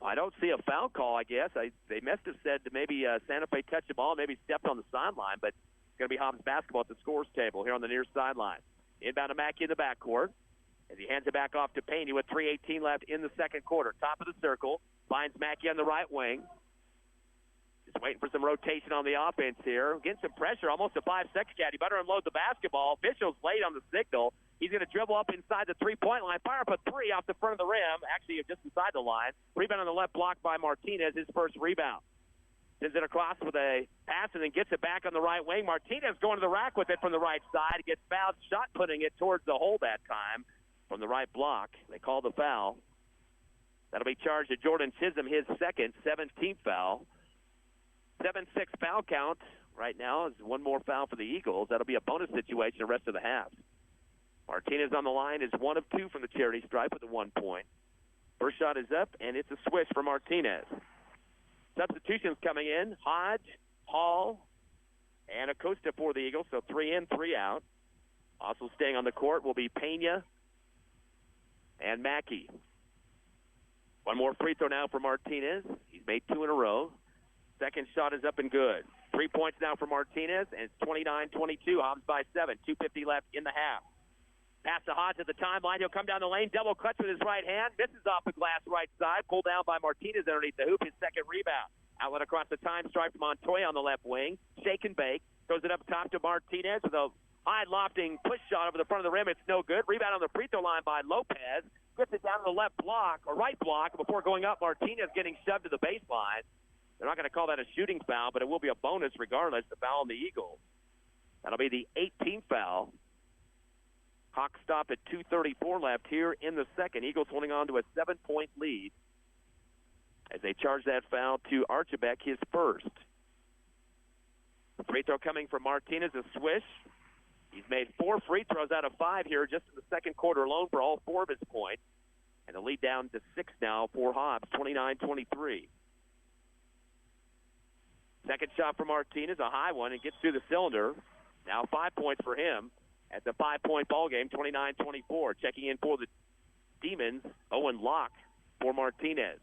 I don't see a foul call, I guess. They must have said that maybe Santa Fe touched the ball, maybe stepped on the sideline, but it's going to be Hobbs basketball at the scores table here on the near sideline. Inbound to Mackey in the backcourt as he hands it back off to Pena with 3:18 left in the second quarter. Top of the circle, finds Mackey on the right wing. Just waiting for some rotation on the offense here. Getting some pressure, almost a 5-second cat. He better unload the basketball. Officials late on the signal. He's going to dribble up inside the three-point line. Fire up a three off the front of the rim. Actually, just inside the line. Rebound on the left block by Martinez, his first rebound. Sends it across with a pass and then gets it back on the right wing. Martinez going to the rack with it from the right side. Gets fouled, shot putting it towards the hole that time from the right block. They call the foul. That'll be charged to Jordan Chisholm, his second, 17th foul. 7-6 foul count right now is one more foul for the Eagles. That'll be a bonus situation the rest of the half. Martinez on the line is 1 of 2 from the charity stripe with a 1 point. First shot is up, and it's a swish for Martinez. Substitutions coming in. Hodge, Hall, and Acosta for the Eagles, so 3 in, 3 out. Also staying on the court will be Pena and Mackey. One more free throw now for Martinez. He's made 2 in a row. Second shot is up and good. 3 points now for Martinez, and it's 29-22. Hobbs by 7. 2:50 left in the half. Pass to Hodge at the timeline. He'll come down the lane, double clutch with his right hand. Misses off the glass right side. Pulled down by Martinez underneath the hoop. His second rebound. Outlet across the time stripe to Montoya on the left wing. Shake and bake. Throws it up top to Martinez with a high lofting push shot over the front of the rim. It's no good. Rebound on the free throw line by Lopez. Gets it down to the left block, or right block, before going up. Martinez getting shoved to the baseline. They're not going to call that a shooting foul, but it will be a bonus regardless, the foul on the Eagles. That'll be the 18th foul. Hawks stop at 2:34 left here in the second. Eagles holding on to a 7-point lead as they charge that foul to Archibek, his first. Free throw coming from Martinez, a swish. He's made 4 free throws out of 5 here just in the second quarter alone for all 4 of his points. And the lead down to 6 now for Hobbs, 29-23. Second shot for Martinez, a high one, and gets through the cylinder. Now 5 points for him at the 5-point ball game, 29-24. Checking in for the Demons, Owen Locke for Martinez.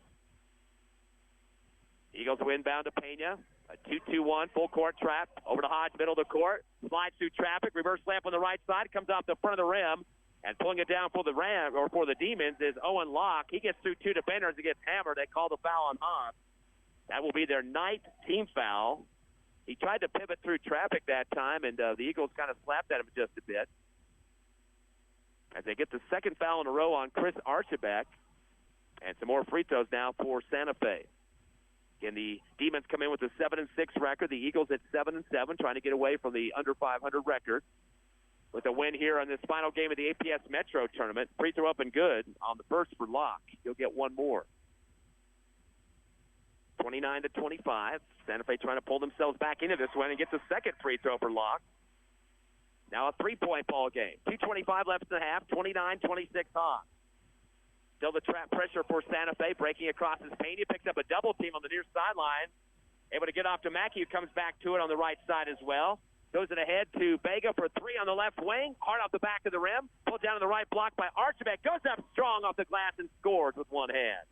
Eagles win bound to Pena. A 2-2-1 full court trap over to Hodge, middle of the court. Slides through traffic, reverse layup on the right side, comes off the front of the rim, and pulling it down for the for the Demons is Owen Locke. He gets through 2 defenders and gets hammered. They call the foul on Hobbs. That will be their 9th team foul. He tried to pivot through traffic that time, and the Eagles kind of slapped at him just a bit. As they get the second foul in a row on Chris Archibek, and some more free throws now for Santa Fe. Again, the Demons come in with a 7-6 record. The Eagles at 7-7, trying to get away from the under 500 record. With a win here on this final game of the APS Metro Tournament. Free throw up and good on the first for Locke. He'll get one more. 29-25. Santa Fe trying to pull themselves back into this one and gets a second free throw for Locke. Now a 3-point ball game. 2:25 left in the half. 29-26 Hobbs. Still the trap pressure for Santa Fe, breaking across his paint. He picks up a double team on the near sideline. Able to get off to Mackey, who comes back to it on the right side as well. Goes it ahead to Vega for 3 on the left wing. Hard off the back of the rim. Pulled down to the right block by Archibek. Goes up strong off the glass and scores with one hand.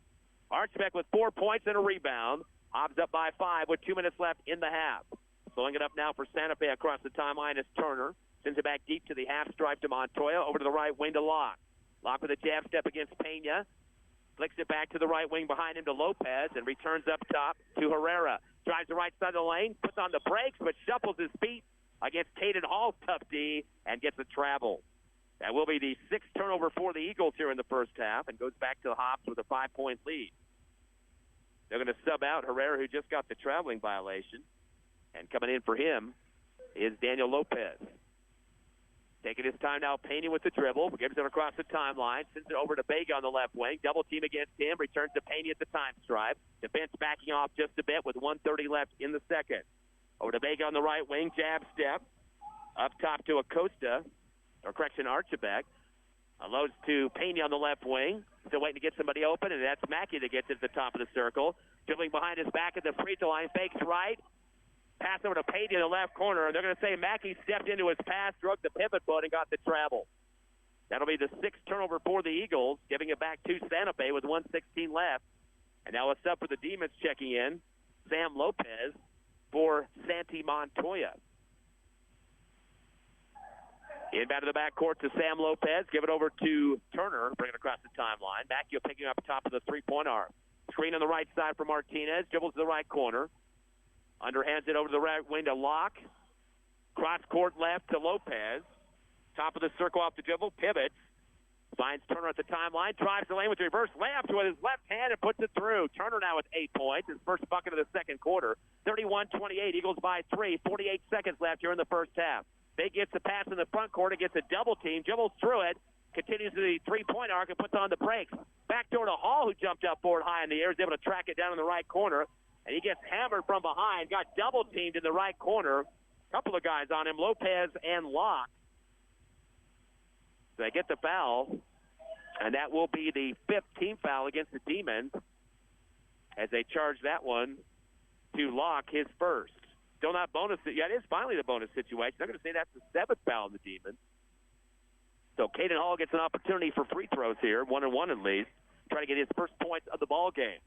Archibek with 4 points and a rebound. Hobbs up by 5 with 2 minutes left in the half. Slowing it up now for Santa Fe across the timeline is Turner. Sends it back deep to the half stripe to Montoya. Over to the right wing to Locke. Locke with a jab step against Pena. Flicks it back to the right wing behind him to Lopez and returns up top to Herrera. Drives the right side of the lane, puts on the brakes, but shuffles his feet against Caden Hall's tough D and gets a travel. That will be the 6th turnover for the Eagles here in the first half and goes back to the Hobbs with a 5-point lead. They're going to sub out Herrera, who just got the traveling violation. And coming in for him is Daniel Lopez. Taking his time now, Pena with the dribble. Gives it across the timeline. Sends it over to Vega on the left wing. Double team against him. Returns to Pena at the time stripe. Defense backing off just a bit with 1:30 left in the second. Over to Vega on the right wing. Jab step. Up top to Acosta. Archibek. Loads to Pena on the left wing. Still waiting to get somebody open, and that's Mackey that gets it at the top of the circle. Dribbling behind his back at the free throw line. Fakes right. Pass over to Pena in the left corner. They're going to say Mackey stepped into his pass, drug the pivot foot, and got the travel. That'll be the 6th turnover for the Eagles, giving it back to Santa Fe with 1:16 left. And now a sub for the Demons checking in. Sam Lopez for Santi Montoya. Inbound to the backcourt to Sam Lopez. Give it over to Turner. Bring it across the timeline. Mackey picking up top of the three-point arc. Screen on the right side for Martinez. Dribbles to the right corner. Underhands it over to the right wing to Locke. Cross court left to Lopez. Top of the circle off the dribble. Pivots. Finds Turner at the timeline. Drives the lane with a reverse layup with his left hand and puts it through. Turner now with 8 points. His first bucket of the second quarter. 31-28. Eagles by 3. 48 seconds left here in the first half. They gets the pass in the front court. It gets a double team. Dribbles through it. Continues to the three-point arc and puts on the brakes. Back door to Hall, who jumped up forward high in the air. Is able to track it down in the right corner. And he gets hammered from behind. Got double-teamed in the right corner. A couple of guys on him, Lopez and Locke. So they get the foul. And that will be the 5th team foul against the Demons as they charge that one to Locke, his first. Still not bonus. Yeah, it is finally the bonus situation. I'm going to say that's the 7th foul on the Demons. So Caden Hall gets an opportunity for free throws here, 1-and-1 at least, trying to get his first points of the ball game.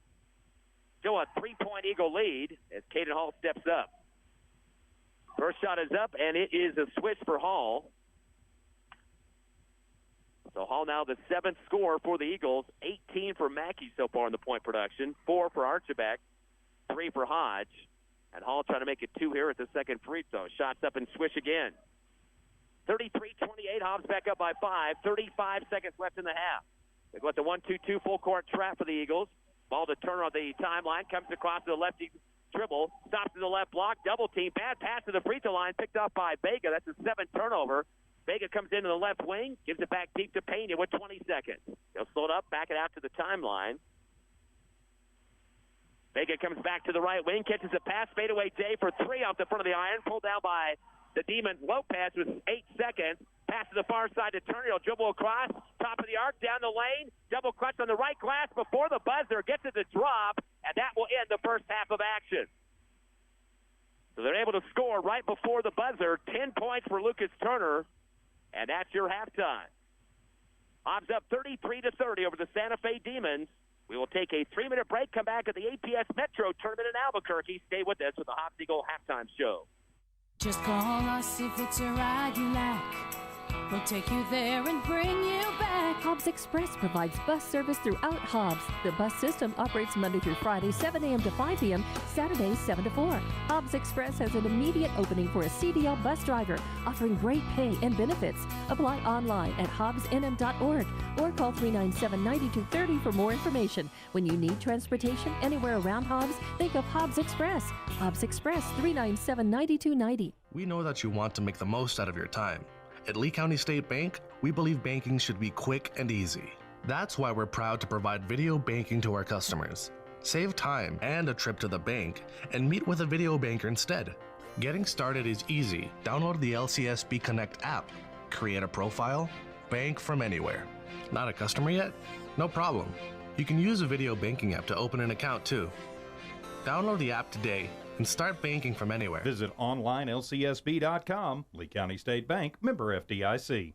Still a 3-point Eagle lead as Caden Hall steps up. First shot is up, and it is a switch for Hall. So Hall now the 7th scorer for the Eagles, 18 for Mackey so far in the point production, 4 for Archibek, 3 for Hodge. And Hall trying to make it 2 here at the second free throw. Shots up and swish again. 33-28, Hobbs back up by 5. 35 seconds left in the half. They go with the 1-2-2 full court trap for the Eagles. Ball to Turner on the timeline. Comes across to the lefty dribble. Stops to the left block. Double team. Bad pass to the free throw line. Picked off by Vega. That's a 7th turnover. Vega comes into the left wing. Gives it back deep to Pena with 20 seconds. He'll slow it up. Back it out to the timeline. Vega comes back to the right wing. Catches a pass. Fadeaway J for 3 off the front of the iron. Pulled down by the Demons. Lopez with 8 seconds. Pass to the far side to Turner. He'll dribble across. Top of the arc. Down the lane. Double clutch on the right glass before the buzzer. Gets it to drop. And that will end the first half of action. So they're able to score right before the buzzer. 10 points for Lucas Turner. And that's your halftime. Hobbs up 33-30 over the Santa Fe Demons. We will take a 3-minute break, come back at the ABQ Metro Tournament in Albuquerque. Stay with us with the Hobbs Eagle halftime show. Just call us if it's a ride you like. We'll take you there and bring you back. Hobbs Express provides bus service throughout Hobbs. The bus system operates Monday through Friday, 7 a.m. to 5 p.m., Saturdays, 7 to 4. Hobbs Express has an immediate opening for a CDL bus driver, offering great pay and benefits. Apply online at hobbsnm.org or call 397-9230 for more information. When you need transportation anywhere around Hobbs, think of Hobbs Express. Hobbs Express, 397-9290. We know that you want to make the most out of your time. At Lee County State Bank, we believe banking should be quick and easy. That's why we're proud to provide video banking to our customers. Save time and a trip to the bank and meet with a video banker instead. Getting started is easy. Download the LCSB Connect app, create a profile, bank from anywhere. Not a customer yet? No problem. You can use a video banking app to open an account too. Download the app today and start banking from anywhere. Visit onlinelcsb.com. Lee County State Bank, member FDIC.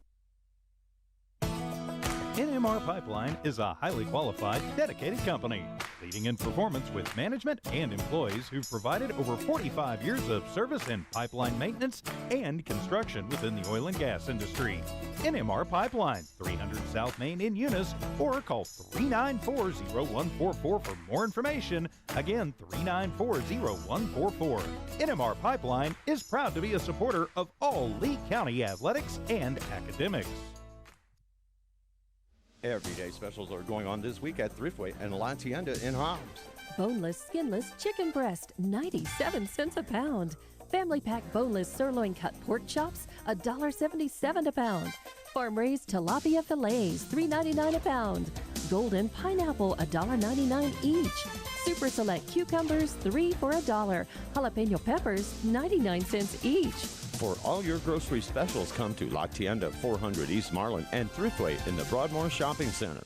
NMR Pipeline is a highly qualified, dedicated company, leading in performance with management and employees who've provided over 45 years of service in pipeline maintenance and construction within the oil and gas industry. NMR Pipeline, 300 South Main in Eunice, or call 394-0144 for more information. Again, 394-0144. NMR Pipeline is proud to be a supporter of all Lee County athletics and academics. Everyday specials are going on this week at Thriftway and La Tienda in Hobbs. Boneless, skinless chicken breast, 97 cents a pound. Family pack boneless sirloin cut pork chops, $1.77 a pound. Farm-raised tilapia fillets, $3.99 a pound. Golden pineapple, $1.99 each. Super select cucumbers, 3 for $1. Jalapeno peppers, 99 cents each. For all your grocery specials, come to La Tienda, 400 East Marlin, and Thriftway in the Broadmoor Shopping Center.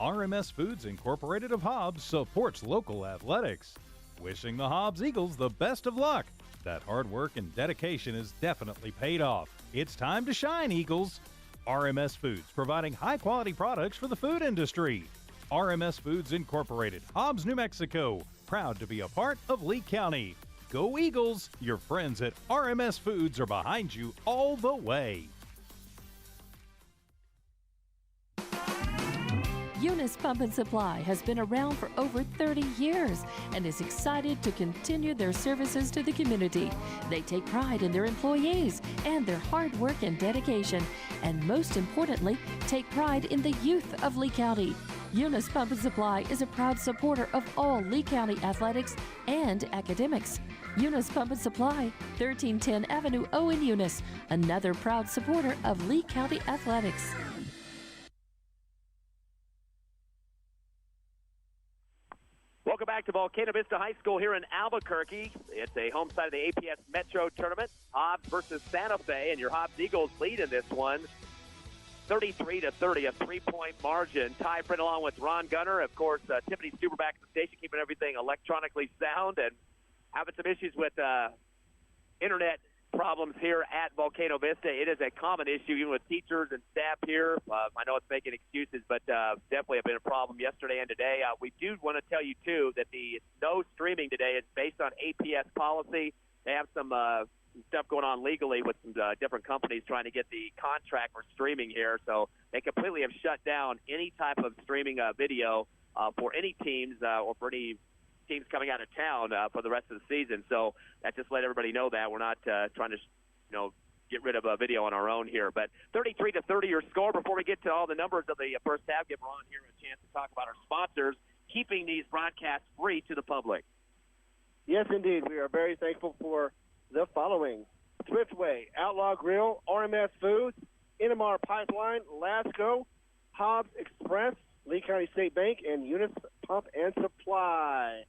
RMS Foods Incorporated of Hobbs supports local athletics. Wishing the Hobbs Eagles the best of luck. That hard work and dedication is definitely paid off. It's time to shine, Eagles. RMS Foods, providing high-quality products for the food industry. RMS Foods Incorporated, Hobbs, New Mexico, proud to be a part of Lee County. Go Eagles! Your friends at RMS Foods are behind you all the way. Eunice Pump and Supply has been around for over 30 years and is excited to continue their services to the community. They take pride in their employees and their hard work and dedication, and most importantly, take pride in the youth of Lee County. Eunice Pump and Supply is a proud supporter of all Lee County athletics and academics. Eunice Pump and Supply, 1310 Avenue O in Eunice, another proud supporter of Lee County athletics. Welcome back to Volcano Vista High School here in Albuquerque. It's a home side of the APS Metro Tournament. Hobbs versus Santa Fe, and your Hobbs Eagles lead in this one, 33-30, a 3-point margin. Ty Print along with Ron Gunner. Of course, Tiffany Stuber back at the station, keeping everything electronically sound and having some issues with internet problems here at Volcano Vista. It is a common issue even with teachers and staff here. I know it's making excuses, but definitely have been a problem yesterday and today. We do want to tell you, too, that the no streaming today is based on APS policy. They have some stuff going on legally with some different companies trying to get the contract for streaming here. So they completely have shut down any type of streaming video for any teams or for any teams coming out of town for the rest of the season. So that just let everybody know that we're not trying to, get rid of a video on our own here. But 33-30 your score. Before we get to all the numbers of the first half, give Ron here a chance to talk about our sponsors keeping these broadcasts free to the public. Yes, indeed. We are very thankful for the following: Thriftway, Outlaw Grill, RMS Foods, NMR Pipeline, Lasco, Hobbs Express, Lee County State Bank, and Eunice Pump and Supply.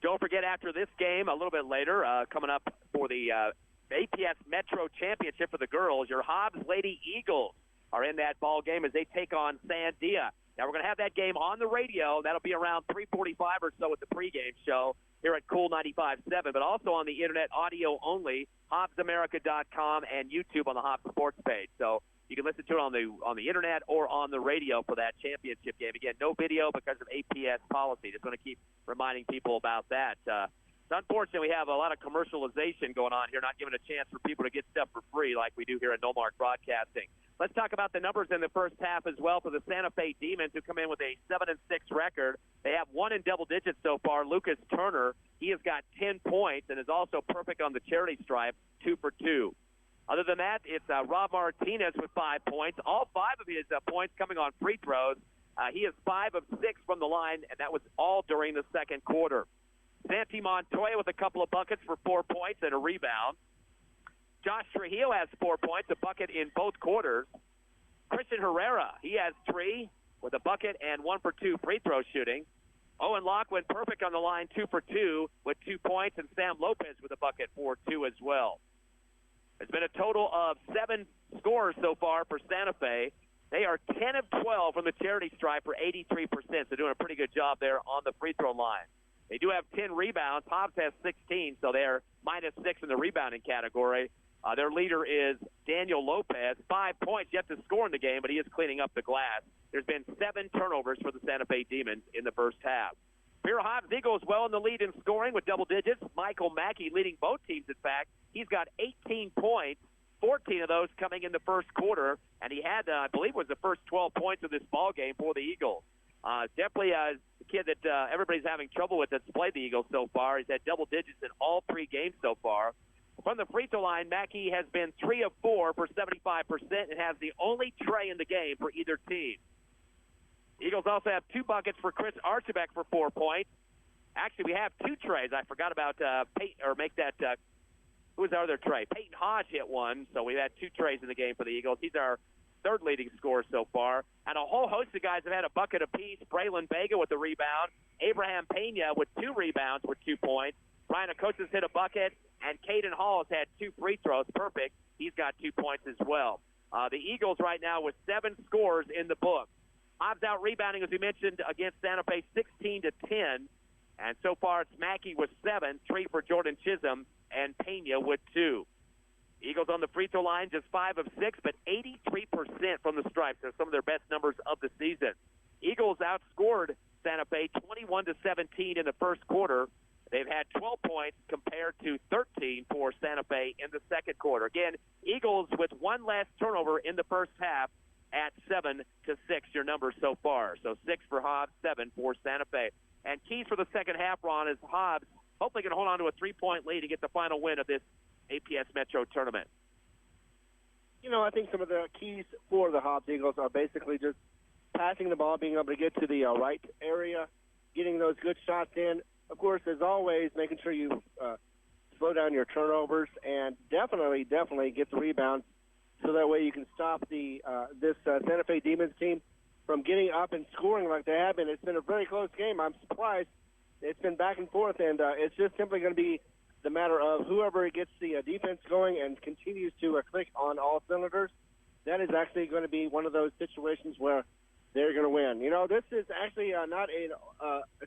Don't forget, after this game, a little bit later, coming up for the APS Metro Championship for the girls, your Hobbs Lady Eagles are in that ball game as they take on Sandia. Now, we're going to have that game on the radio. That'll be around 3:45 or so at the pregame show here at Cool 95.7, but also on the internet, audio only, HobbsAmerica.com and YouTube on the Hobbs Sports page. So you can listen to it on the internet or on the radio for that championship game. Again, no video because of APS policy. Just going to keep reminding people about that. It's unfortunate we have a lot of commercialization going on here, not giving a chance for people to get stuff for free like we do here at Nomark Broadcasting. Let's talk about the numbers in the first half as well for the Santa Fe Demons, who come in with a 7-6 record. They have one in double digits so far. Lucas Turner, he has got 10 points and is also perfect on the charity stripe, 2 for 2. Other than that, it's Rob Martinez with 5 points. All 5 of his points coming on free throws. He is 5 of 6 from the line, and that was all during the second quarter. Santi Montoya with a couple of buckets for 4 points and a rebound. Josh Trujillo has 4 points, a bucket in both quarters. Christian Herrera, he has 3 with a bucket and 1 for 2 free throw shooting. Owen Locke went perfect on the line, 2 for 2 with 2 points, and Sam Lopez with a bucket for 2 as well. There's been a total of 7 scores so far for Santa Fe. They are 10 of 12 from the charity stripe for 83%, so doing a pretty good job there on the free throw line. They do have 10 rebounds. Hobbs has 16, so they're -6 in the rebounding category. Their leader is Daniel Lopez, 5 points yet to score in the game, but he is cleaning up the glass. There's been 7 turnovers for the Santa Fe Demons in the first half. Here, Hobbs Eagles well in the lead in scoring with double digits. Michael Mackey leading both teams, in fact. He's got 18 points, 14 of those coming in the first quarter, and he had, I believe, was the first 12 points of this ball game for the Eagles. Definitely a kid that everybody's having trouble with that's played the Eagles so far. He's had double digits in all 3 games so far. From the free throw line, Mackey has been 3 of 4 for 75% and has the only tray in the game for either team. Eagles also have 2 buckets for Chris Archibek for 4 points. Actually, we have 2 trays. I forgot about who was our other tray? Peyton Hodge hit one, so we had 2 trays in the game for the Eagles. He's our 3rd leading scorer so far. And a whole host of guys have had a bucket apiece. Braylon Vega with the rebound. Abraham Pena with 2 rebounds with 2 points. Ryan Acosta's hit a bucket. And Caden Hall has had 2 free throws. Perfect. He's got 2 points as well. The Eagles right now with 7 scores in the book. Hobbs out rebounding, as we mentioned, against Santa Fe 16-10. And so far it's Mackey with 7, 3 for Jordan Chisholm, and Pena with 2. Eagles on the free throw line, just 5 of 6, but 83% from the stripes. They're some of their best numbers of the season. Eagles outscored Santa Fe 21-17 in the first quarter. They've had 12 points compared to 13 for Santa Fe in the second quarter. Again, Eagles with 1 less turnover in the first half at 7-6, your numbers so far. So 6 for Hobbs, 7 for Santa Fe. And keys for the second half, Ron, is Hobbs hopefully going to hold on to a 3-point lead to get the final win of this APS Metro Tournament. I think some of the keys for the Hobbs Eagles are basically just passing the ball, being able to get to the right area, getting those good shots in. Of course, as always, making sure you slow down your turnovers and definitely get the rebounds so that way you can stop this Santa Fe Demons team from getting up and scoring like they have been. It's been a very close game. I'm surprised. It's been back and forth, and it's just simply going to be the matter of whoever gets the defense going and continues to click on all cylinders. That is actually going to be one of those situations where they're going to win. This is actually it's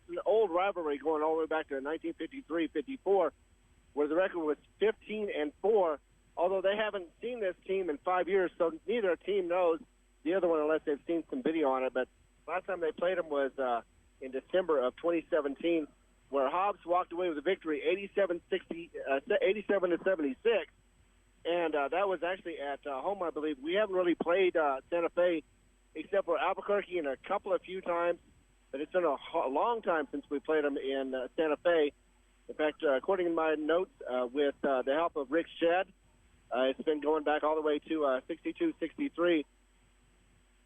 an old rivalry going all the way back to 1953-54, where the record was 15-4, although they haven't seen this team in 5 years, so neither team knows the other one unless they've seen some video on it. But last time they played them was in December of 2017, where Hobbs walked away with a victory, 87-76, and that was actually at home, I believe. We haven't really played Santa Fe except for Albuquerque in a few times, but it's been a long time since we played them in Santa Fe. In fact, according to my notes, with the help of Rick Shedd, it's been going back all the way to 62-63.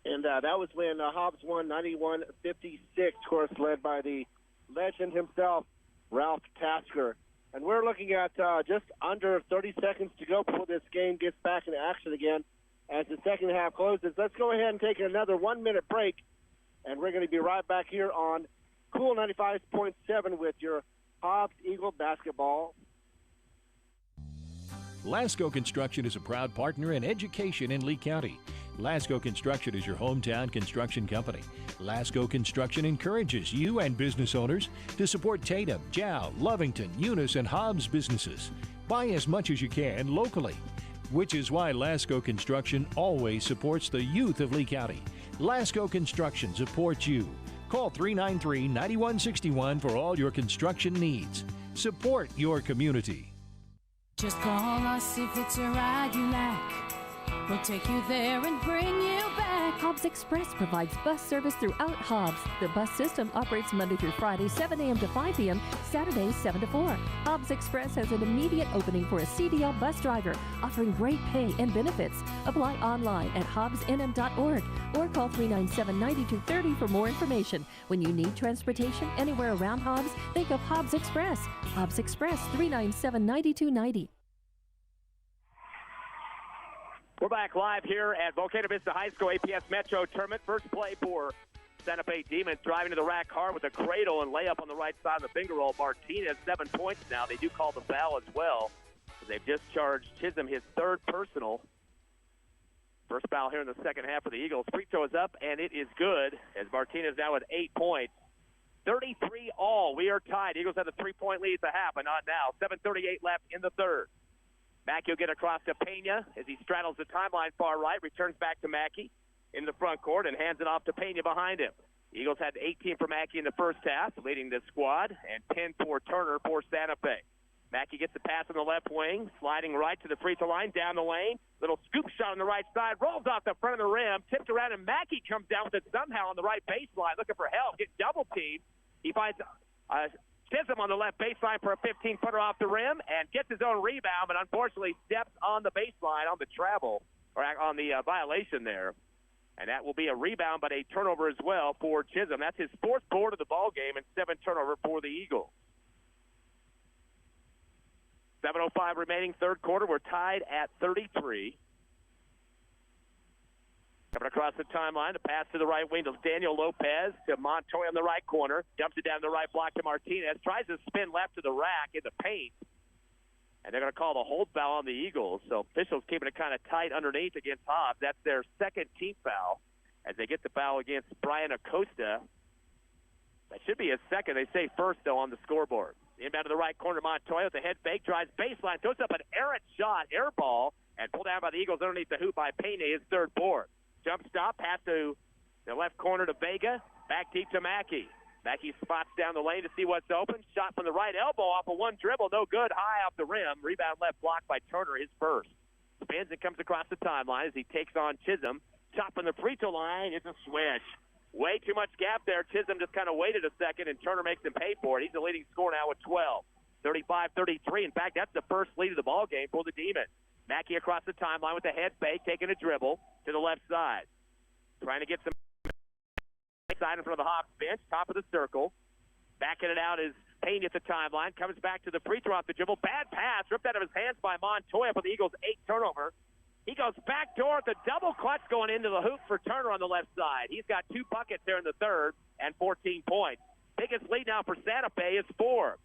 And that was when Hobbs won 91-56, of course, led by the legend himself, Ralph Tasker. And we're looking at just under 30 seconds to go before this game gets back into action again as the second half closes. Let's go ahead and take another 1-minute break, and we're going to be right back here on Cool 95.7 with your Hobbs Eagle basketball. Lasco Construction is a proud partner in education in Lee County. Lasco Construction is your hometown construction company. Lasco Construction encourages you and business owners to support Tatum, Jow, Lovington, Eunice, and Hobbs businesses. Buy as much as you can locally, which is why Lasco Construction always supports the youth of Lee County. Lasco Construction supports you. Call 393-9161 for all your construction needs. Support your community. Just call us if it's a ride you like. We'll take you there and bring you back. Hobbs Express provides bus service throughout Hobbs. The bus system operates Monday through Friday, 7 a.m. to 5 p.m., Saturdays, 7 to 4. Hobbs Express has an immediate opening for a CDL bus driver, offering great pay and benefits. Apply online at hobbsnm.org or call 397-9230 for more information. When you need transportation anywhere around Hobbs, think of Hobbs Express. Hobbs Express, 397-9290. We're back live here at Volcano Vista High School APS Metro Tournament. First play for Santa Fe Demons, driving to the rack hard with a cradle and layup on the right side of the finger roll. Martinez, 7 points now. They do call the foul as well. They've just charged Chisholm his 3rd personal. First foul here in the second half for the Eagles. Free throw is up, and it is good as Martinez now with 8 points. 33 all. We are tied. Eagles have a 3-point lead at the half, but not now. 7:38 left in the third. Mackey will get across to Pena as he straddles the timeline far right, returns back to Mackey in the front court and hands it off to Pena behind him. Eagles had 18 for Mackey in the first half, leading the squad, and 10 for Turner for Santa Fe. Mackey gets the pass on the left wing, sliding right to the free throw line, down the lane. Little scoop shot on the right side, rolls off the front of the rim, tipped around, and Mackey comes down with it somehow on the right baseline, looking for help, getting double teamed. He finds Chisholm on the left baseline for a 15-footer off the rim and gets his own rebound, but unfortunately steps on the baseline on the travel, or on the violation there. And that will be a rebound, but a turnover as well for Chisholm. That's his 4th board of the ball game and 7 turnover for the Eagles. 7:05 remaining, third quarter. We're tied at 33. Coming across the timeline, the pass to the right wing to Daniel Lopez to Montoya on the right corner. Dumps it down the right block to Martinez. Tries to spin left to the rack in the paint. And they're going to call the hold foul on the Eagles. So officials keeping it kind of tight underneath against Hobbs. That's their 2nd team foul as they get the foul against Brian Acosta. That should be his 2nd. They say 1st, though, on the scoreboard. Inbound to the right corner, Montoya with the head fake, drives baseline, throws up an errant shot, air ball, and pulled down by the Eagles underneath the hoop by Pena, his 3rd board. Jump stop, pass to the left corner to Vega, back deep to Mackey. Mackey spots down the lane to see what's open. Shot from the right elbow off of one dribble, no good, high off the rim. Rebound left blocked by Turner, his 1st. Spins and comes across the timeline as he takes on Chisholm. Shot from the free throw line, it's a swish. Way too much gap there. Chisholm just kind of waited a second, and Turner makes him pay for it. He's the leading scorer now with 12. 35-33. In fact, that's the first lead of the ball game for the Demons. Mackey across the timeline with the head fake, taking a dribble to the left side. Trying to get some side in front of the Hobbs bench, top of the circle. Backing it out is Payne at the timeline. Comes back to the free throw off the dribble. Bad pass, ripped out of his hands by Montoya for the Eagles' 8th turnover. He goes back door at the double clutch going into the hoop for Turner on the left side. He's got 2 buckets there in the 3rd and 14 points. Biggest lead now for Santa Fe is 4.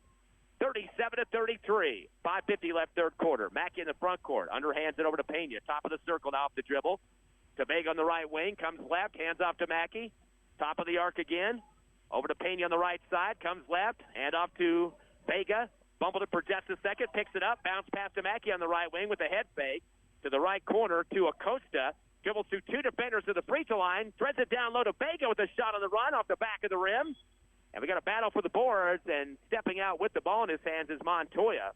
37-33. 5:50 left third quarter. Mackey in the front court. Underhands it over to Pena. Top of the circle now off the dribble. To Vega on the right wing. Comes left. Hands off to Mackey. Top of the arc again. Over to Pena on the right side. Comes left. Hand off to Vega. Bumbled it for just a second. Picks it up. Bounce pass to Mackey on the right wing with a head fake. To the right corner to Acosta. Dribbles through 2 defenders to the free throw line. Threads it down low to Vega with a shot on the run off the back of the rim. And we got a battle for the boards, and stepping out with the ball in his hands is Montoya.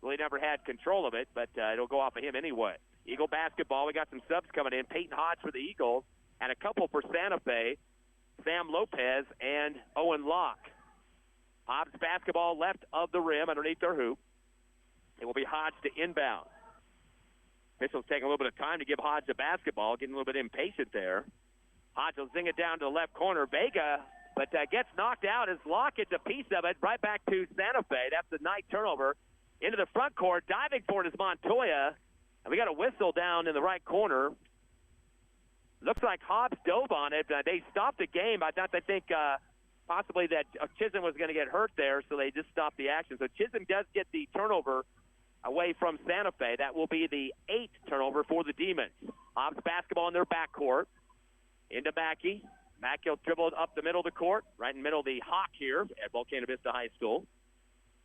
Really never had control of it, but it'll go off of him anyway. Eagle basketball, we got some subs coming in. Peyton Hodge for the Eagles, and a couple for Santa Fe, Sam Lopez and Owen Locke. Hobbs basketball left of the rim underneath their hoop. It will be Hodge to inbound. Officials taking a little bit of time to give Hodge the basketball, getting a little bit impatient there. Hodge will zing it down to the left corner. Vega, but gets knocked out as Locke gets a piece of it right back to Santa Fe. That's the night turnover. Into the front court, diving for it is Montoya. And we got a whistle down in the right corner. Looks like Hobbs dove on it. They stopped the game. I think possibly that Chisholm was going to get hurt there, so they just stopped the action. So Chisholm does get the turnover away from Santa Fe. That will be the 8th turnover for the Demons. Hobbs basketball in their backcourt. Into Mackey. Mackey will dribble up the middle of the court, right in the middle of the Hawk here at Volcano Vista High School.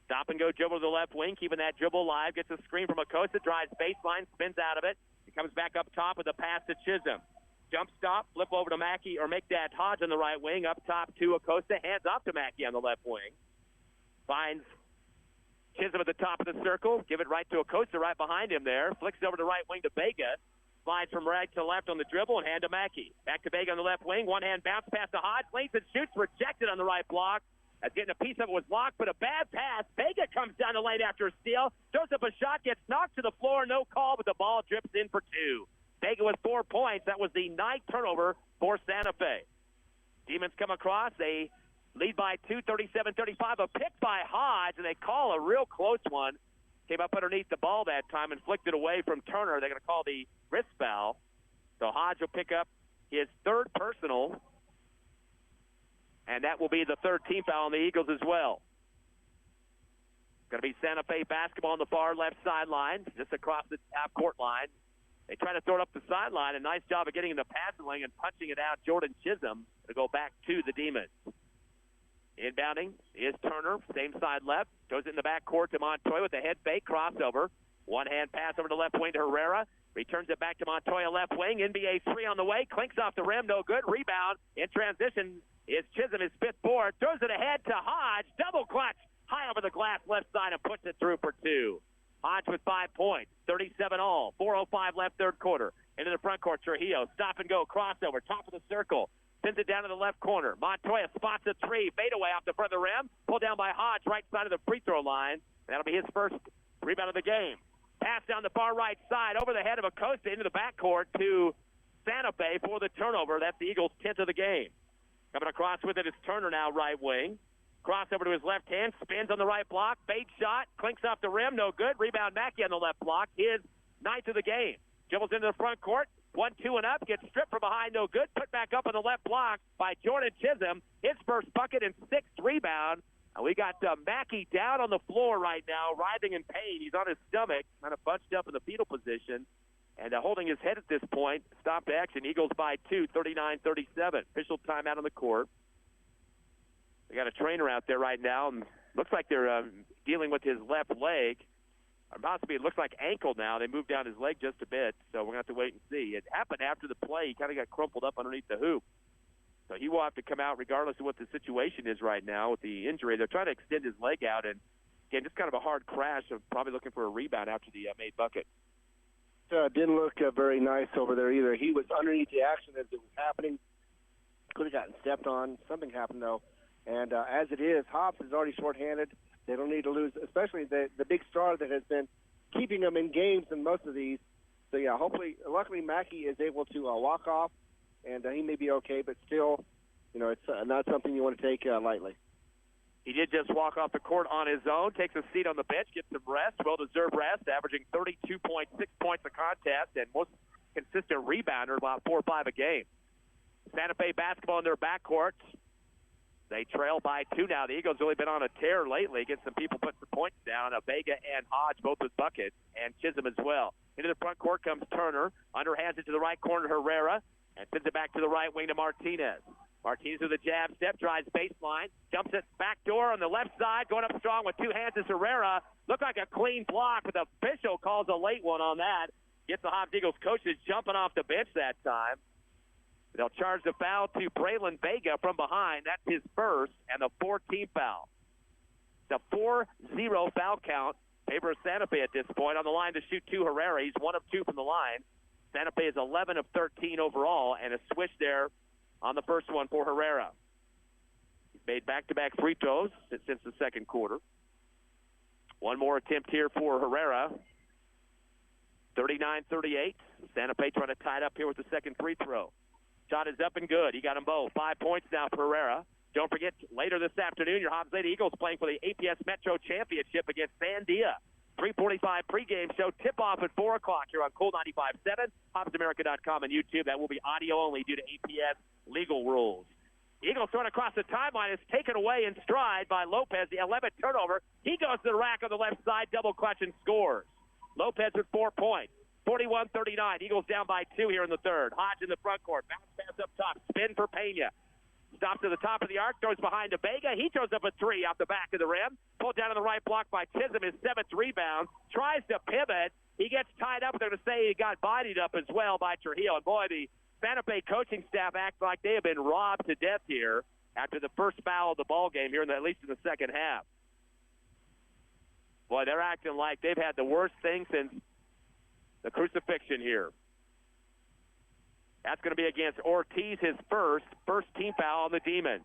Stop and go dribble to the left wing, keeping that dribble alive. Gets a screen from Acosta, drives baseline, spins out of it. He comes back up top with a pass to Chisholm. Jump stop, flip over to Mackey, or make that Hodge on the right wing. Up top to Acosta, hands off to Mackey on the left wing. Finds Chisholm at the top of the circle. Give it right to Acosta right behind him there. Flicks it over to right wing to Vega. Slides from right to left on the dribble and hand to Mackey. Back to Vega on the left wing. One-hand bounce pass to Hodge. Leans and shoots. Rejected on the right block. As getting a piece of it was Locke, but a bad pass. Vega comes down the lane after a steal. Throws up a shot. Gets knocked to the floor. No call, but the ball drips in for 2. Vega with 4 points. That was the 9th turnover for Santa Fe. Demons come across. They lead by 2, 37-35. A pick by Hodge, and they call a real close one. Came up underneath the ball that time and flicked it away from Turner. They're going to call the wrist foul. So Hodge will pick up his 3rd personal, and that will be the 3rd team foul on the Eagles as well. Going to be Santa Fe basketball on the far left sideline, just across the half-court line. They try to throw it up the sideline. A nice job of getting in the passing lane and punching it out. Jordan Chisholm to go back to the Demons. Inbounding is Turner, same side left. Goes in the backcourt to Montoya with a head fake crossover. One-hand pass over to left wing to Herrera. Returns it back to Montoya left wing. NBA 3 on the way. Clinks off the rim. No good. Rebound in transition is Chisholm, his 5th board. Throws it ahead to Hodge. Double clutch. High over the glass left side and puts it through for 2. Hodge with 5 points. 37 all. 4:05 left third quarter. Into the front court. Trujillo. Stop and go. Crossover. Top of the circle. Sends it down to the left corner. Montoya spots a 3. Fadeaway off the front of the rim. Pulled down by Hodge right side of the free throw line. That'll be his first rebound of the game. Pass down the far right side over the head of Acosta into the backcourt to Santa Fe for the turnover. That's the Eagles' 10th of the game. Coming across with it is Turner now, right wing. Crossover to his left hand, spins on the right block, fade shot, clinks off the rim, no good. Rebound Mackey on the left block, his 9th of the game. Dribbles into the front court, 1-2 and up, gets stripped from behind, no good. Put back up on the left block by Jordan Chisholm. His first bucket and 6th rebound. And we got Mackey down on the floor right now, writhing in pain. He's on his stomach, kind of bunched up in the fetal position. And holding his head at this point, stopped action. Eagles by 2, 39-37. Official timeout on the court. They got a trainer out there right now, and looks like they're dealing with his left leg. Or possibly it looks like ankle now. They moved down his leg just a bit, so we're going to have to wait and see. It happened after the play. He kind of got crumpled up underneath the hoop. So he will have to come out regardless of what the situation is right now with the injury. They're trying to extend his leg out, and, again, just kind of a hard crash of probably looking for a rebound after the made bucket. Didn't look very nice over there either. He was underneath the action as it was happening. Could have gotten stepped on. Something happened, though. And as it is, Hobbs is already shorthanded. They don't need to lose, especially the big star that has been keeping them in games in most of these. So, yeah, luckily Mackey is able to walk off, and he may be okay, but still, it's not something you want to take lightly. He did just walk off the court on his own, takes a seat on the bench, gets some rest, well-deserved rest, averaging 32.6 points a contest, and most consistent rebounder, about 4 or 5 a game. Santa Fe basketball in their backcourt. They trail by 2 now. The Eagles really been on a tear lately. Get some people putting some points down. Vega and Hodge both with buckets, and Chisholm as well. Into the front court comes Turner. Underhands it to the right corner to Herrera, and sends it back to the right wing to Martinez. Martinez with a jab step, drives baseline, jumps it back door on the left side, going up strong with 2 hands is Herrera. Looked like a clean block, but the official calls a late one on that. Gets the Hobbs Eagles coaches jumping off the bench that time. They'll charge the foul to Braylon Vega from behind. That's his first, and the 14th foul. The 4-0 foul count. Favor of Santa Fe at this point. On the line to shoot 2, Herrera. He's 1 of 2 from the line. Santa Fe is 11 of 13 overall, and a switch there on the first one for Herrera. He's made back-to-back free throws since the second quarter. One more attempt here for Herrera. 39-38. Santa Fe trying to tie it up here with the second free throw. Shot is up and good. He got them both. 5 points now for Herrera. Don't forget, later this afternoon, your Hobbs Lady Eagles playing for the APS Metro Championship against Sandia. 3:45 pregame show. Tip-off at 4 o'clock here on Cool 95.7, HobbsAmerica.com, and YouTube. That will be audio only due to APS legal rules. Eagles throwing across the timeline is taken away in stride by Lopez, the 11th turnover. He goes to the rack on the left side, double clutch, and scores. Lopez with 4 points. 41-39. Eagles down by 2 here in the third. Hodge in the front court. Bounce pass up top. Spin for Pena. Stops to the top of the arc. Throws behind to Vega. He throws up a 3 off the back of the rim. Pulled down on the right block by Chisholm. His 7th rebound. Tries to pivot. He gets tied up. They're going to say he got bodied up as well by Trujillo. And boy, the Santa Fe coaching staff act like they have been robbed to death here after the first foul of the ball game here, at least in the second half. Boy, they're acting like they've had the worst thing since the crucifixion here. That's going to be against Ortiz, his first team foul on the Demons.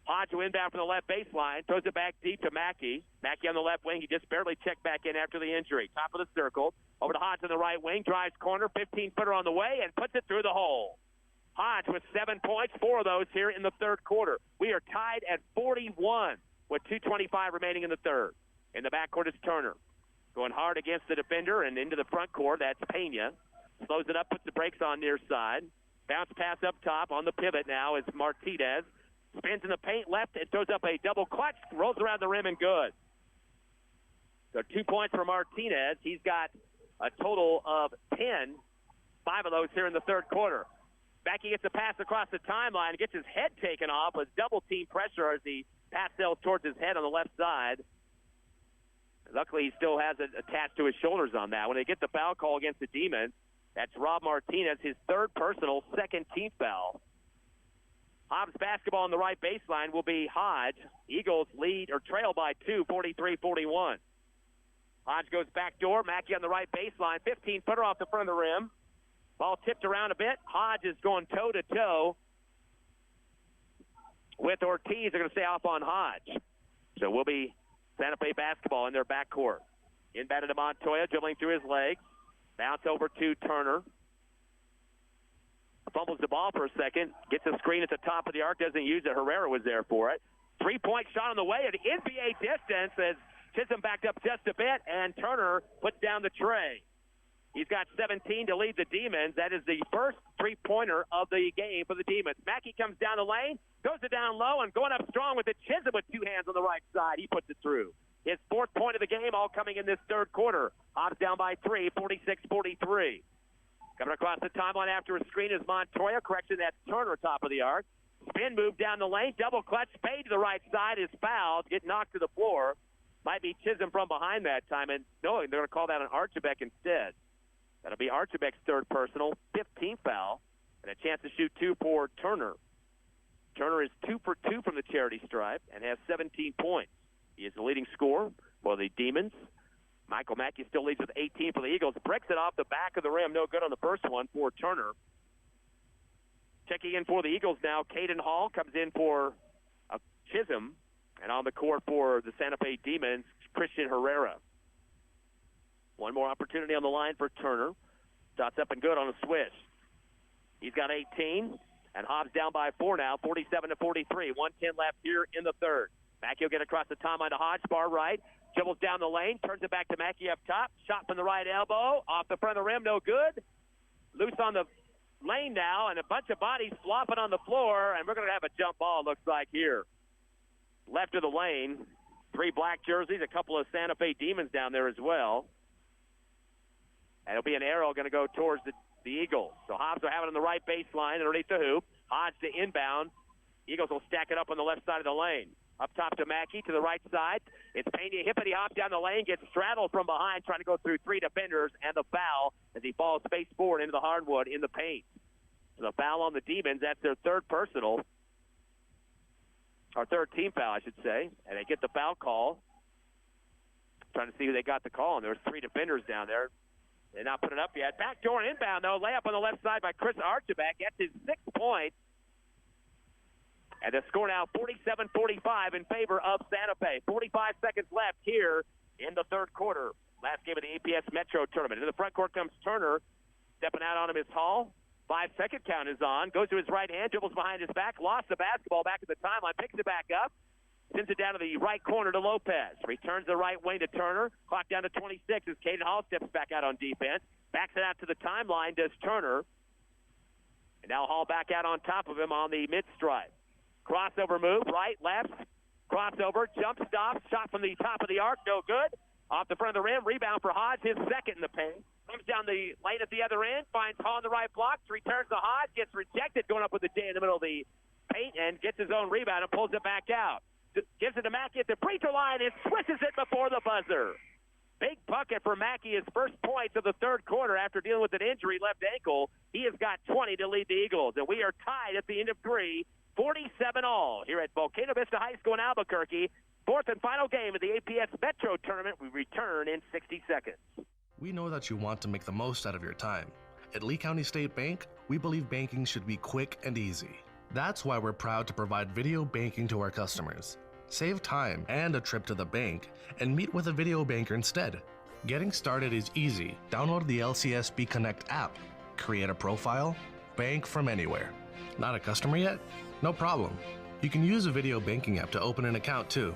Hodge will inbound from the left baseline, throws it back deep to Mackey. Mackey on the left wing. He just barely checked back in after the injury. Top of the circle. Over to Hodge on the right wing. Drives corner. 15-footer on the way and puts it through the hole. Hodge with 7 points, 4 of those here in the third quarter. We are tied at 41 with 2:25 remaining in the third. In the backcourt is Turner. Going hard against the defender and into the front court. That's Pena. Slows it up, puts the brakes on near side. Bounce pass up top on the pivot now is Martinez. Spins in the paint left and throws up a double clutch. Rolls around the rim and good. So 2 points for Martinez. He's got a total of 10. 5 of those here in the third quarter. Back he gets a pass across the timeline. Gets his head taken off with double team pressure as the pass sails towards his head on the left side. Luckily, he still has it attached to his shoulders on that. When they get the foul call against the Demons, that's Rob Martinez, his third personal, second team foul. Hobbs basketball on the right baseline will be Hodge. Eagles lead or trail by 2, 43-41. Hodge goes back door. Mackey on the right baseline. 15-footer off the front of the rim. Ball tipped around a bit. Hodge is going toe-to-toe with Ortiz. They're going to stay off on Hodge. So we'll be Santa Fe basketball in their backcourt. Inbounded to Montoya, dribbling through his legs. Bounce over to Turner. fumbles the ball for a second, gets a screen at the top of the arc, doesn't use it. Herrera was there for it. 3-point shot on the way at NBA distance as Chisholm backed up just a bit, and Turner puts down the tray. He's got 17 to lead the Demons. That is the first three-pointer of the game for the Demons. Mackey comes down the lane, goes it down low, and going up strong with it. Chisholm with two hands on the right side. He puts it through. His fourth point of the game, all coming in this third quarter. Hobbs down by 3, 46-43. Coming across the timeline after a screen is Montoya. Correction, that's Turner, top of the arc. Spin move down the lane. Double clutch. Fade to the right side is fouled. Get knocked to the floor. Might be Chisholm from behind that time. And no, they're going to call that an Archibek instead. That'll be Archibek's third personal, 15th foul, and a chance to shoot 2 for Turner. Turner is 2 for 2 from the charity stripe and has 17 points. He is the leading scorer for the Demons. Michael Mackey still leads with 18 for the Eagles. Breaks it off the back of the rim. No good on the first one for Turner. Checking in for the Eagles now, Caden Hall comes in for Chisholm. And on the court for the Santa Fe Demons, Christian Herrera. One more opportunity on the line for Turner. Shots up and good on a swish. He's got 18, and Hobbs down by 4 now, 47-43. 1:10 left here in the third. Mackey will get across the timeline to Hodge, far right. Dribbles down the lane, turns it back to Mackey up top. Shot from the right elbow, off the front of the rim, no good. Loose on the lane now, and a bunch of bodies flopping on the floor, and we're going to have a jump ball, looks like, here. Left of the lane, 3 black jerseys, a couple of Santa Fe Demons down there as well. And it'll be an arrow going to go towards the Eagles. So Hobbs will have it on the right baseline underneath the hoop. Hodge to inbound. Eagles will stack it up on the left side of the lane. Up top to Mackey to the right side. It's Pena hippity hop down the lane, gets straddled from behind, trying to go through 3 defenders, and the foul as he falls face forward into the hardwood in the paint. So the foul on the Demons, that's their third personal. Or third team foul, I should say. And they get the foul call. Trying to see who they got the call, and there's 3 defenders down there. They're not put it up yet. Backdoor inbound, though. Layup on the left side by Chris Archibek. That's his 6th point. And the score now 47-45 in favor of Santa Fe. 45 seconds left here in the third quarter. Last game of the APS Metro Tournament. In the front court comes Turner. Stepping out on him is Hall. 5-second count is on. Goes to his right hand. Dribbles behind his back. Lost the basketball back at the timeline. Picks it back up. Sends it down to the right corner to Lopez. Returns the right wing to Turner. Clock down to 26 as Caden Hall steps back out on defense. Backs it out to the timeline, does Turner. And now Hall back out on top of him on the mid-stripe. Crossover move, right, left. Crossover, jump stop, shot from the top of the arc, no good. Off the front of the rim, rebound for Hodge, his second in the paint. Comes down the lane at the other end, finds Hall on the right block, returns to Hodge, gets rejected, going up with the J in the middle of the paint, and gets his own rebound and pulls it back out. Gives it to Mackey at the free throw line and swishes it before the buzzer. Big bucket for Mackey, his first points of the third quarter after dealing with an injury, left ankle. He has got 20 to lead the Eagles, and we are tied at the end of 3, 47-all here at Volcano Vista High School in Albuquerque. Fourth and final game of the APS Metro Tournament. We return in 60 seconds. We know that you want to make the most out of your time. At Lee County State Bank, we believe banking should be quick and easy. That's why we're proud to provide video banking to our customers. Save time and a trip to the bank, and meet with a video banker instead. Getting started is easy. Download the LCSB Connect app, create a profile, bank from anywhere. Not a customer yet? No problem. You can use a video banking app to open an account too.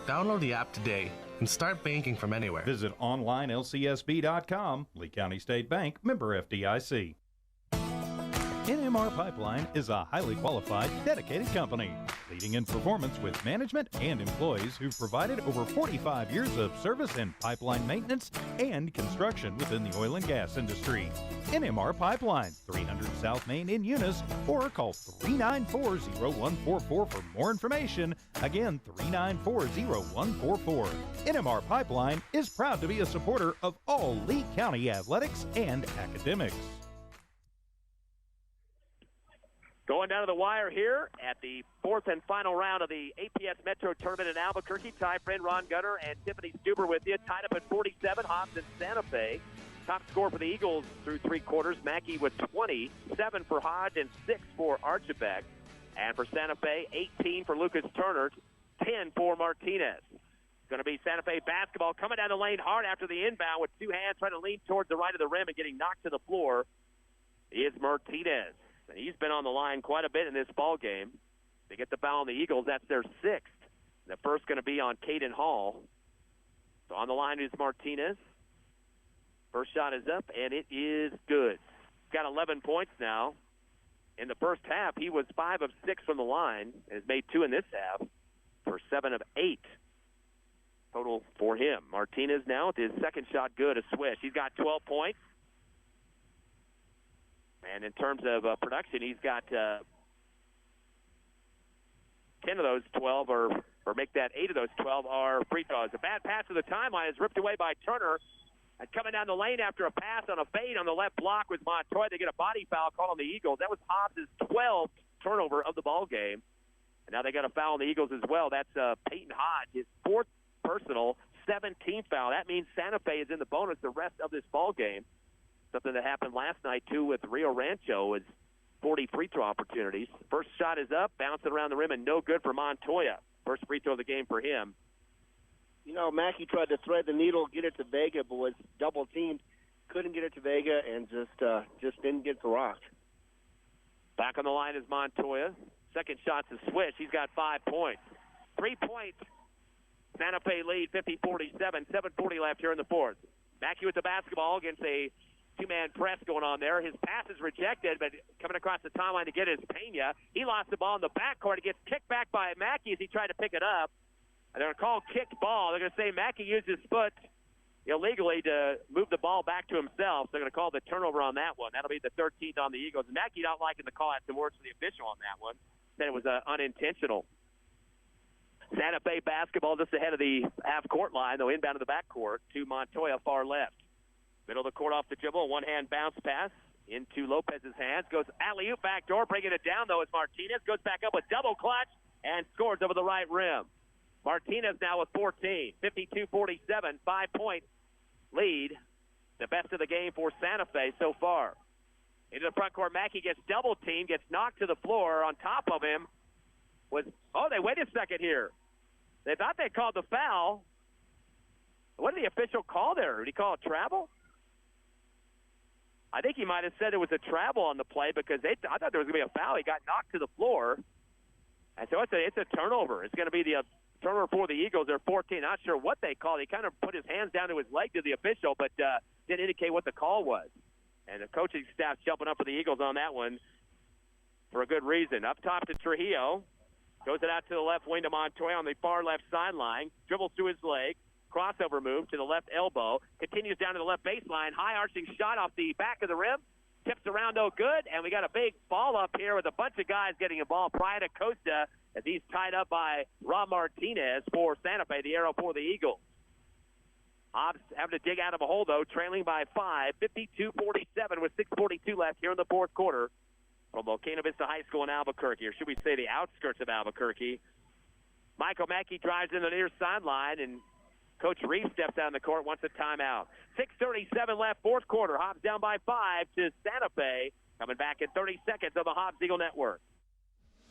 Download the app today and start banking from anywhere. Visit onlinelcsb.com. Lee County State Bank, member FDIC. NMR Pipeline is a highly qualified, dedicated company, leading in performance with management and employees who've provided over 45 years of service in pipeline maintenance and construction within the oil and gas industry. NMR Pipeline, 300 South Main in Eunice, or call 394-0144 for more information. Again, 394-0144. NMR Pipeline is proud to be a supporter of all Lee County athletics and academics. Going down to the wire here at the fourth and final round of the APS Metro Tournament in Albuquerque. Ty friend Ron Gunner and Tiffany Stuber with you. Tied up at 47, Hobbs and Santa Fe. Top score for the Eagles through 3 quarters. Mackey with 20, 7 for Hodge and 6 for Archibek. And for Santa Fe, 18 for Lucas Turner, 10 for Martinez. Going to be Santa Fe basketball coming down the lane hard after the inbound with 2 hands trying to lean towards the right of the rim and getting knocked to the floor. is Martinez. And he's been on the line quite a bit in this ball game. They get the foul on the Eagles. That's their 6th. The first going to be on Caden Hall. So on the line is Martinez. First shot is up, and it is good. He's got 11 points now. In the first half, he was 5 of 6 from the line and has made 2 in this half for 7 of 8 total for him. Martinez now with his second shot good, a swish. He's got 12 points. And in terms of production, he's got 10 of those 12, or make that 8 of those 12 are free throws. A bad pass to the timeline is ripped away by Turner. And coming down the lane after a pass on a fade on the left block with Montoya. They get a body foul call on the Eagles. That was Hobbs' 12th turnover of the ball game. And now they got a foul on the Eagles as well. That's Peyton Hodge, his 4th personal, 17th foul. That means Santa Fe is in the bonus the rest of this ball game. Something that happened last night, too, with Rio Rancho is 40 free throw opportunities. First shot is up, bouncing around the rim, and no good for Montoya. First free throw of the game for him. You know, Mackey tried to thread the needle, get it to Vega, but was double-teamed. Couldn't get it to Vega and just didn't get the rock. Back on the line is Montoya. Second shot's a swish. He's got 5 points. 3 points. Santa Fe lead, 50-47. 7:40 left here in the fourth. Mackey with the basketball against a two-man press going on there. His pass is rejected, but coming across the timeline to get his Pena. He lost the ball in the backcourt. It gets kicked back by Mackey as he tried to pick it up. And they're going to call kicked ball. They're going to say Mackey used his foot illegally to move the ball back to himself. They're going to call the turnover on that one. That'll be the 13th on the Eagles. Mackey not liking the call. Had some words from the official on that one. Said it was unintentional. Santa Fe basketball just ahead of the half-court line, though inbound to the backcourt to Montoya, far left. Middle of the court off the dribble, one-hand bounce pass into Lopez's hands. Goes alley-oop backdoor, bringing it down, though, is Martinez. Goes back up with double clutch and scores over the right rim. Martinez now with 14, 52-47, 5-point lead. The best of the game for Santa Fe so far. Into the front court, Mackey gets double-teamed, gets knocked to the floor. On top of him they waited a second here. They thought they called the foul. What did the official call there? Did he call a travel? I think he might have said it was a travel on the play because I thought there was going to be a foul. He got knocked to the floor. And so it's a turnover. It's going to be the turnover for the Eagles. They're 14. Not sure what they called. He kind of put his hands down to his leg to the official, but didn't indicate what the call was. And the coaching staff jumping up for the Eagles on that one for a good reason. Up top to Trujillo. Goes it out to the left wing to Montoya on the far left sideline. Dribbles through his leg. Crossover move to the left elbow. Continues down to the left baseline. High arching shot off the back of the rim. Tips around no good. And we got a big ball up here with a bunch of guys getting involved. Brian Acosta as he's tied up by Rob Martinez for Santa Fe, the arrow for the Eagles. Hobbs having to dig out of a hole, though, trailing by 5, 52-47 with 6:42 left here in the fourth quarter from Volcano Vista High School in Albuquerque, or should we say the outskirts of Albuquerque. Michael Mackey drives in the near sideline, and Coach Reeves steps out on the court, wants a timeout. 6:37 left, fourth quarter. Hobbs down by 5 to Santa Fe. Coming back in 30 seconds on the Hobbs Eagle Network.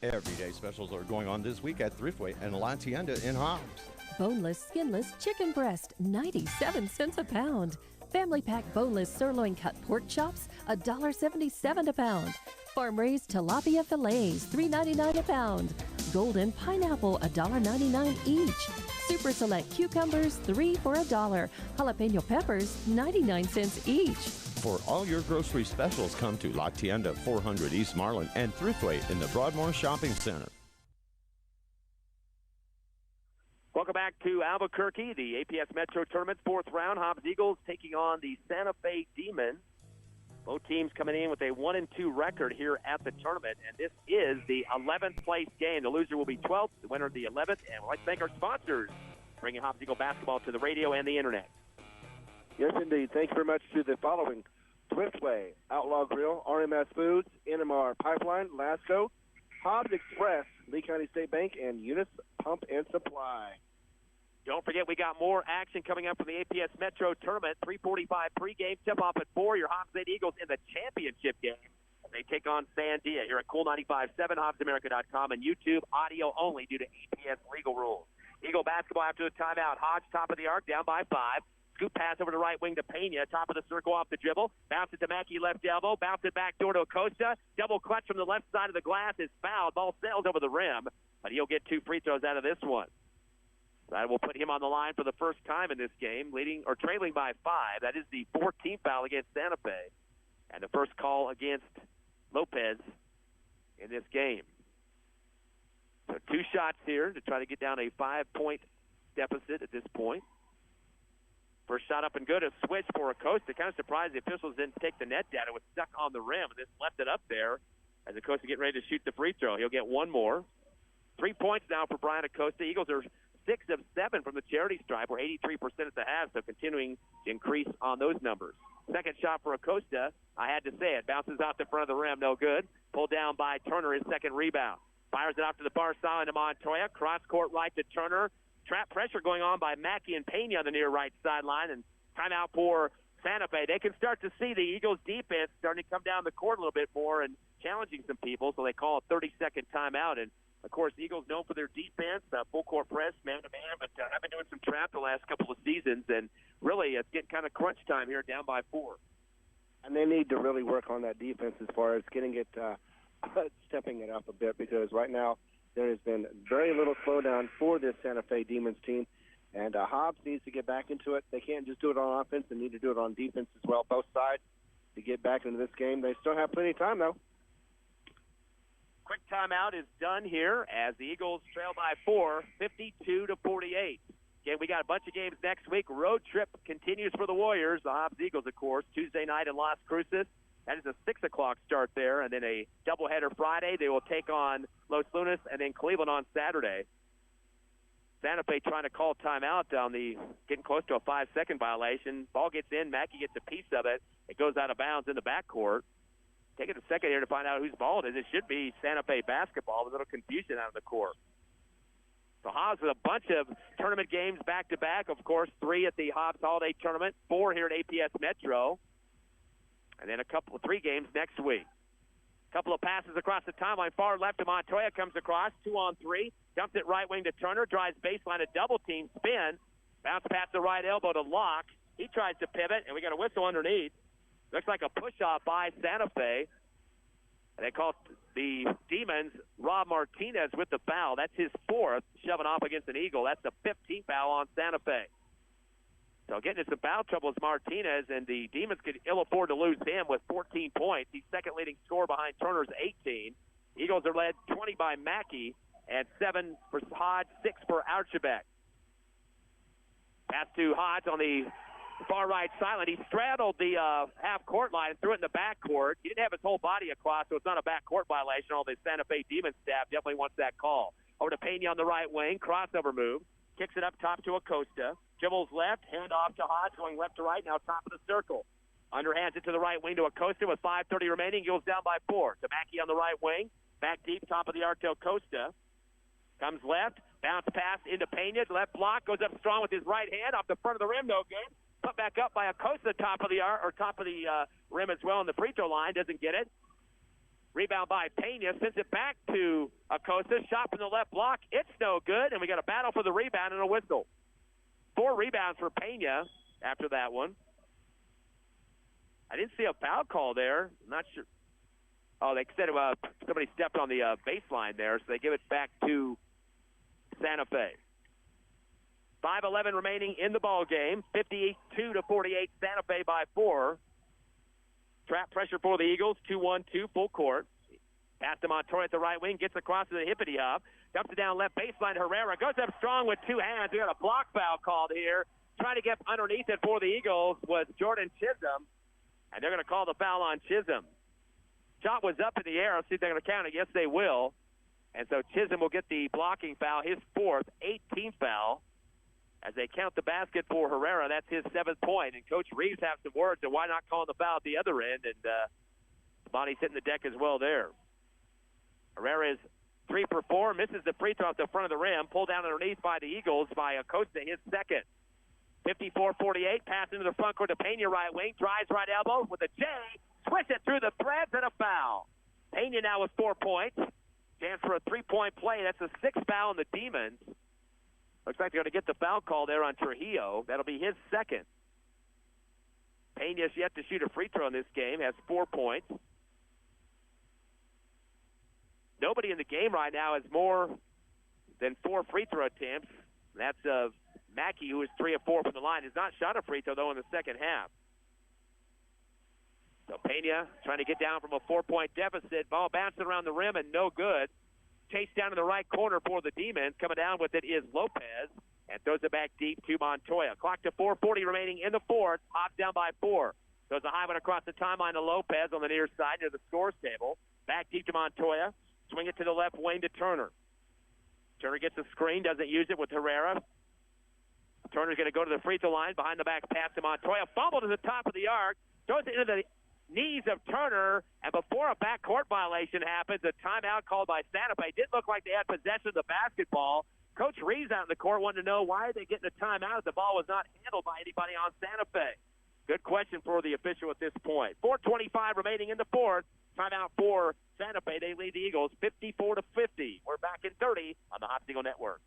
Everyday specials are going on this week at Thriftway and La Tienda in Hobbs. Boneless, skinless chicken breast, 97 cents a pound. Family pack boneless sirloin cut pork chops, $1.77 a pound. Farm-raised tilapia fillets, $3.99 a pound. Golden pineapple, $1.99 each. Super select cucumbers, 3 for $1. Jalapeno peppers, 99 cents each. For all your grocery specials, come to La Tienda, 400 East Marlin, and Thriftway in the Broadmoor Shopping Center. Welcome back to Albuquerque, the APS Metro Tournament, fourth round. Hobbs Eagles taking on the Santa Fe Demons. Both teams coming in with a 1-2 record here at the tournament, and this is the 11th place game. The loser will be 12th, the winner the 11th, and we'd like to thank our sponsors, bringing Hobbs Eagle basketball to the radio and the internet. Yes, indeed. Thank you very much to the following: Thriftway, Outlaw Grill, RMS Foods, NMR Pipeline, Lasco, Hobbs Express, Lee County State Bank, and Eunice Pump and Supply. Don't forget, we got more action coming up from the APS Metro Tournament. 3:45 pregame, tip-off at 4. Your Hobbs Lady Eagles in the championship game. They take on Sandia here at Cool 95.7, HobbsAmerica.com, and YouTube audio only due to APS legal rules. Eagle basketball after the timeout. Hodge top of the arc, down by 5. Scoop pass over the right wing to Pena. Top of the circle off the dribble. Bounce it to Mackey, left elbow. Bounce it back door to Acosta. Double clutch from the left side of the glass is fouled. Ball sails over the rim, but he'll get 2 free throws out of this one. That will put him on the line for the first time in this game, trailing by 5. That is the 14th foul against Santa Fe, and the first call against Lopez in this game. So 2 shots here to try to get down a 5-point deficit at this point. First shot up and good. A switch for Acosta. Kind of surprised the officials didn't take the net down. It was stuck on the rim, and just left it up there as Acosta getting ready to shoot the free throw. He'll get 1 more. 3 points now for Brian Acosta. Eagles are 6 of 7 from the charity stripe. We're 83% at the half, so continuing to increase on those numbers. Second shot for Acosta. I had to say it. Bounces out the front of the rim. No good. Pulled down by Turner, his second rebound. Fires it off to the far side to Montoya. Cross court right to Turner. Trap pressure going on by Mackey and Pena on the near right sideline. And timeout for Santa Fe. They can start to see the Eagles' defense starting to come down the court a little bit more and challenging some people, so they call a 30-second timeout. And, of course, the Eagles known for their defense, full court press, man-to-man, but I've been doing some trap the last couple of seasons, and really it's getting kind of crunch time here, down by 4. And they need to really work on that defense as far as getting it, stepping it up a bit, because right now there has been very little slowdown for this Santa Fe Demons team, and Hobbs needs to get back into it. They can't just do it on offense. They need to do it on defense as well, both sides, to get back into this game. They still have plenty of time, though. Quick timeout is done here as the Eagles trail by 4, 52-48. Again, we got a bunch of games next week. Road trip continues for the Warriors. The Hobbs Eagles, of course, Tuesday night in Las Cruces. That is a 6 o'clock start there, and then a doubleheader Friday. They will take on Los Lunas and then Cleveland on Saturday. Santa Fe trying to call timeout on getting close to a 5-second violation. Ball gets in. Mackey gets a piece of it. It goes out of bounds in the backcourt. Taking a second here to find out whose ball it is. It should be Santa Fe basketball with a little confusion out of the court. So Hobbs with a bunch of tournament games back-to-back. Of course, 3 at the Hobbs Holiday Tournament, 4 here at APS Metro, and then 3 games next week. Couple of passes across the timeline. Far left to Montoya, comes across, 2-on-3. Dumps it right wing to Turner, drives baseline, a double-team spin. Bounce past the right elbow to Locke. He tries to pivot, and we got a whistle underneath. Looks like a push-off by Santa Fe. And they call the Demons Rob Martinez with the foul. That's his 4th, shoving off against an Eagle. That's the 15th foul on Santa Fe. So getting into some foul trouble is Martinez, and the Demons could ill afford to lose him with 14 points. He's second leading scorer behind Turner's 18. Eagles are led 20 by Mackey, and 7 for Hodge, 6 for Archibek. Pass to Hodge on the far right sideline. He straddled the half-court line and threw it in the backcourt. He didn't have his whole body across, so it's not a backcourt violation. All the Santa Fe Demons staff definitely wants that call. Over to Pena on the right wing. Crossover move. Kicks it up top to Acosta. Dribbles left. Hand off to Hodge, going left to right. Now top of the circle. Underhands it to the right wing to Acosta with 5:30 remaining. He goes down by 4. To Mackey on the right wing. Back deep, top of the arc to Acosta. Comes left. Bounce pass into Pena. Left block. Goes up strong with his right hand. Off the front of the rim. No good. Put back up by Acosta, top of the rim as well on the free throw line. Doesn't get it. Rebound by Pena. Sends it back to Acosta. Shot from the left block. It's no good, and we got a battle for the rebound and a whistle. 4 rebounds for Pena after that one. I didn't see a foul call there. I'm not sure. Oh, they said somebody stepped on the baseline there, so they give it back to Santa Fe. 5:11 remaining in the ball game. 52-48, Santa Fe by 4. Trap pressure for the Eagles. 2-1-2, full court. Pass to Montoya at the right wing. Gets across to the hippity hop. Dumps it down left baseline. Herrera goes up strong with 2 hands. We got a block foul called here. Trying to get underneath it for the Eagles was Jordan Chisholm. And they're going to call the foul on Chisholm. Shot was up in the air. Let's see if they're going to count it. Yes, they will. And so Chisholm will get the blocking foul, his 4th, 18th foul. As they count the basket for Herrera, that's his 7th point. And Coach Reeves has some words, and why not call the foul at the other end? And Bonnie's hitting the deck as well there. Herrera is 3 for 4, misses the free throw at the front of the rim, pulled down underneath by the Eagles by Acosta, his 2nd. 54-48, pass into the front court to Pena, right wing, drives right elbow with a J, twists it through the threads, and a foul. Pena now with 4 points. Chance for a 3-point play. That's the 6th foul on the Demons. Looks like they're going to get the foul call there on Trujillo. That'll be his 2nd. Pena's yet to shoot a free throw in this game, has 4 points. Nobody in the game right now has more than 4 free throw attempts. That's Mackey, who is 3 of 4 from the line. Has not shot a free throw, though, in the second half. So Pena trying to get down from a 4-point deficit. Ball bouncing around the rim and no good. Chased down in the right corner for the Demons. Coming down with it is Lopez and throws it back deep to Montoya. Clock to 4:40 remaining in the fourth. Hobbs down by 4. Throws a high one across the timeline to Lopez on the near side near the scores table. Back deep to Montoya. Swing it to the left wing to Turner. Turner gets a screen, doesn't use it with Herrera. Turner's going to go to the free throw line. Behind the back pass to Montoya. Fumble to the top of the arc. Throws it into the knees of Turner, and before a backcourt violation happens, a timeout called by Santa Fe. Didn't look like they had possession of the basketball. Coach Reeves out in the court wanted to know why they getting a timeout if the ball was not handled by anybody on Santa Fe. Good question for the official at this point. 4:25 remaining in the fourth. Timeout for Santa Fe. They lead the Eagles 54-50. We're back in 30 on the Hobbs Eagle Network.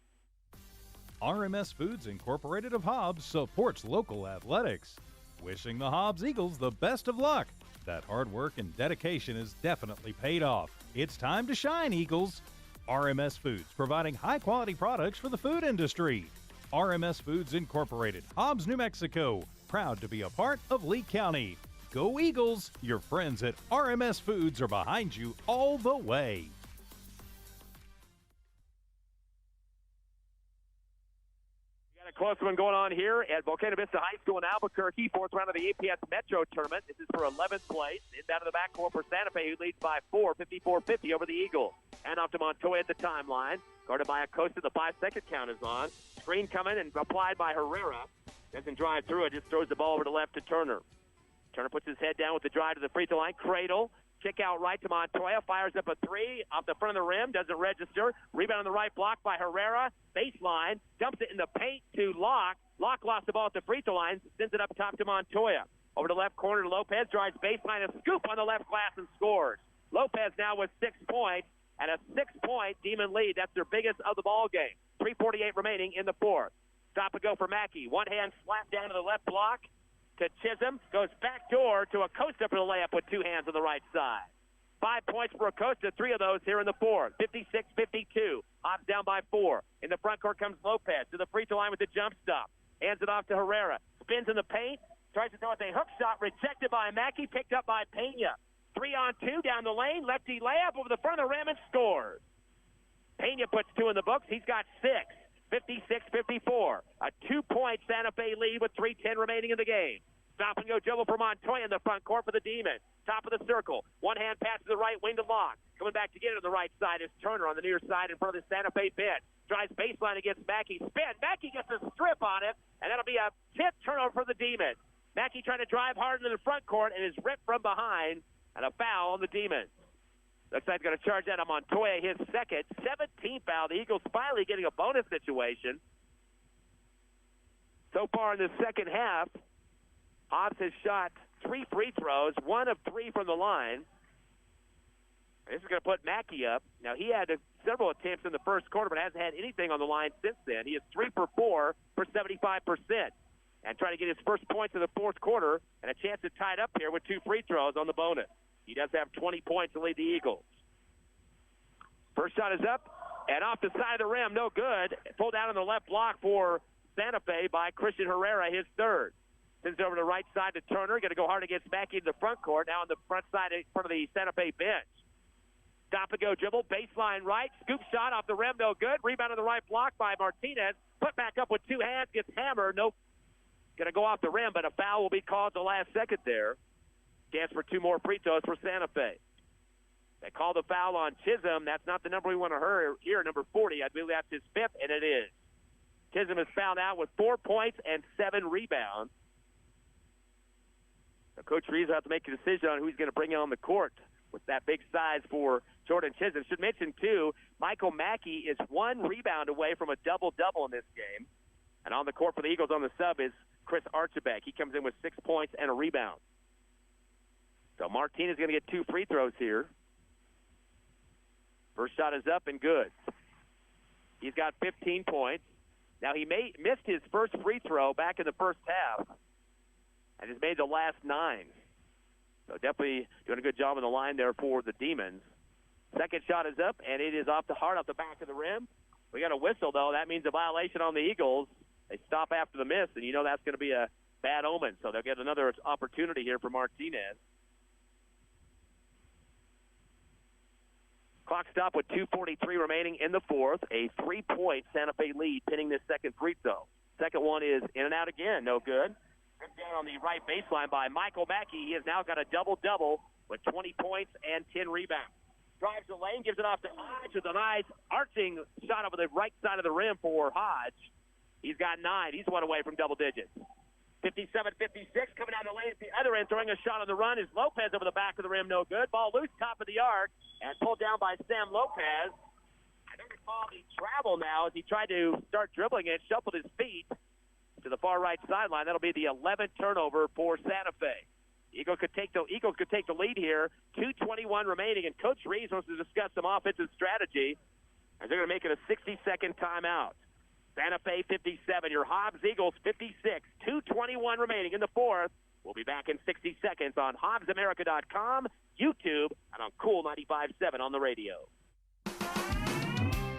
RMS Foods Incorporated of Hobbs supports local athletics. Wishing the Hobbs Eagles the best of luck. That hard work and dedication is definitely paid off. It's time to shine, Eagles. RMS Foods, providing high-quality products for the food industry. RMS Foods Incorporated, Hobbs, New Mexico. Proud to be a part of Lee County. Go Eagles! Your friends at RMS Foods are behind you all the way. A close one going on here at Volcano Vista High School in Albuquerque, 4th round of the ABQ Metro Tournament. This is for 11th place. Inbound to the backcourt for Santa Fe, who leads by 4, 54-50 over the Eagles. And off to Montoya at the timeline. Guarded by Acosta, the 5-second count is on. Screen coming and applied by Herrera. Doesn't drive through it, just throws the ball over to left to Turner. Turner puts his head down with the drive to the free throw line. Cradle. Kick out right to Montoya. Fires up a 3 off the front of the rim. Doesn't register. Rebound on the right block by Herrera. Baseline. Dumps it in the paint to Locke. Locke lost the ball at the free throw line. Sends it up top to Montoya. Over to left corner to Lopez. Drives baseline. A scoop on the left glass and scores. Lopez now with 6 points. And a 6-point Demon lead. That's their biggest of the ball game. 3:48 remaining in the fourth. Stop and go for Mackey. One hand slap down to the left block to Chisholm. Goes back door to Acosta for the layup with 2 hands on the right side. 5 points for Acosta, 3 of those here in the fourth. 56-52. Hobbs down by 4. In the front court comes Lopez to the free throw line with the jump stop. Hands it off to Herrera. Spins in the paint. Tries to throw with a hook shot. Rejected by Mackey. Picked up by Pena. 3-on-2 down the lane. Lefty layup over the front of the rim and scores. Pena puts 2 in the books. He's got 6. 56-54. A 2-point Santa Fe lead with 3:10 remaining in the game. Stop and go dribble for Montoya in the front court for the Demons. Top of the circle. One hand pass to the right wing to Locke. Coming back to get it on the right side is Turner on the near side in front of the Santa Fe bench. Drives baseline against Mackey. Spin. Mackey gets a strip on it, and that'll be a tip turnover for the Demons. Mackey trying to drive hard into the front court and is ripped from behind, and a foul on the Demons. Looks like he's going to charge that on Montoya, his second, 17th foul. The Eagles finally getting a bonus situation. So far in the second half, Hobbs has shot 3 free throws, 1 of 3 from the line. This is going to put Mackey up. Now, he had several attempts in the first quarter, but hasn't had anything on the line since then. He is 3 for 4 for 75%. And trying to get his first points in the fourth quarter and a chance to tie it up here with 2 free throws on the bonus. He does have 20 points to lead the Eagles. First shot is up and off the side of the rim, no good. Pulled out on the left block for Santa Fe by Christian Herrera, his third. Sends it over to the right side to Turner. Going to go hard against Mackey in the front court. Now on the front side in front of the Santa Fe bench. Stop and go dribble. Baseline right. Scoop shot off the rim, no good. Rebound on the right block by Martinez. Put back up with 2 hands. Gets hammered. Nope. Going to go off the rim, but a foul will be called the last second there. Chance for 2 more free throws for Santa Fe. They call the foul on Chisholm. That's not the number we want to hear, number 40. I believe that's his 5th, and it is. Chisholm is fouled out with 4 points and 7 rebounds. So Coach Reeves will have to make a decision on who he's going to bring on the court with that big size for Jordan Chisholm. Should mention, too, Michael Mackey is 1 rebound away from a double-double in this game. And on the court for the Eagles on the sub is Chris Archibald. He comes in with 6 points and a rebound. So Martinez is going to get 2 free throws here. First shot is up and good. He's got 15 points. Now, he missed his first free throw back in the first half. and has made the last 9. So definitely doing a good job on the line there for the Demons. Second shot is up, and it is off the back of the rim. We got a whistle, though. That means a violation on the Eagles. They stop after the miss, and you know that's going to be a bad omen. So they'll get another opportunity here for Martinez. Clock stop with 2:43 remaining in the fourth. A 3-point Santa Fe lead pinning this second free throw. Second one is in and out again. No good. Ripped down on the right baseline by Michael Mackey. He has now got a double-double with 20 points and 10 rebounds. Drives the lane, gives it off to Hodge with a nice arching shot over the right side of the rim for Hodge. He's got 9. He's one away from double digits. 57-56, coming down the lane at the other end, throwing a shot on the run is Lopez over the back of the rim, no good. Ball loose, top of the arc, and pulled down by Sam Lopez. I don't recall the travel now as he tried to start dribbling it, shuffled his feet to the far right sideline. That'll be the 11th turnover for Santa Fe. Eagles could take the lead here. 2:21 remaining, and Coach Reeves wants to discuss some offensive strategy, as they're going to make it a 60-second timeout. Santa Fe 57, your Hobbs Eagles 56. 2:21 remaining in the fourth. We'll be back in 60 seconds on HobbsAmerica.com, YouTube, and on Cool 95.7 on the radio.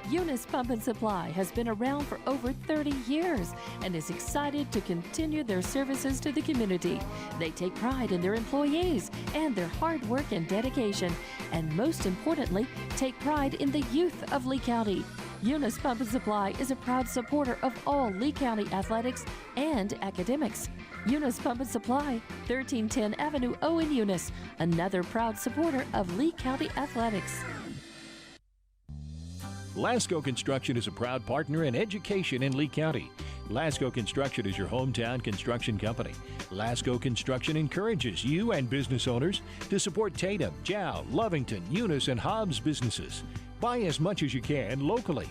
Eunice Pump and Supply has been around for over 30 years and is excited to continue their services to the community. They take pride in their employees and their hard work and dedication, and most importantly, take pride in the youth of Lee County. Eunice Pump and Supply is a proud supporter of all Lee County athletics and academics. Eunice Pump and Supply, 1310 Avenue O in Eunice, another proud supporter of Lee County athletics. Lasco Construction is a proud partner in education in Lee County. Lasco Construction is your hometown construction company. Lasco Construction encourages you and business owners to support Tatum, Jow, Lovington, Eunice, and Hobbs businesses. Buy as much as you can locally,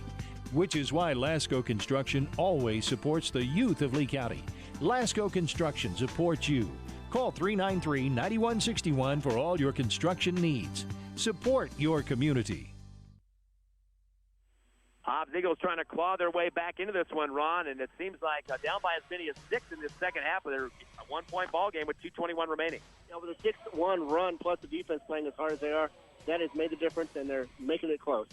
which is why Lasco Construction always supports the youth of Lee County. Lasco Construction supports you. Call 393-9161 for all your construction needs. Support your community. Hobbs Eagles trying to claw their way back into this one, Ron, and it seems like down by as many as 6 in this second half of their 1-point ball game with 2:21 remaining. With a 6-1 run plus the defense playing as hard as they are, that has made the difference, and they're making it close.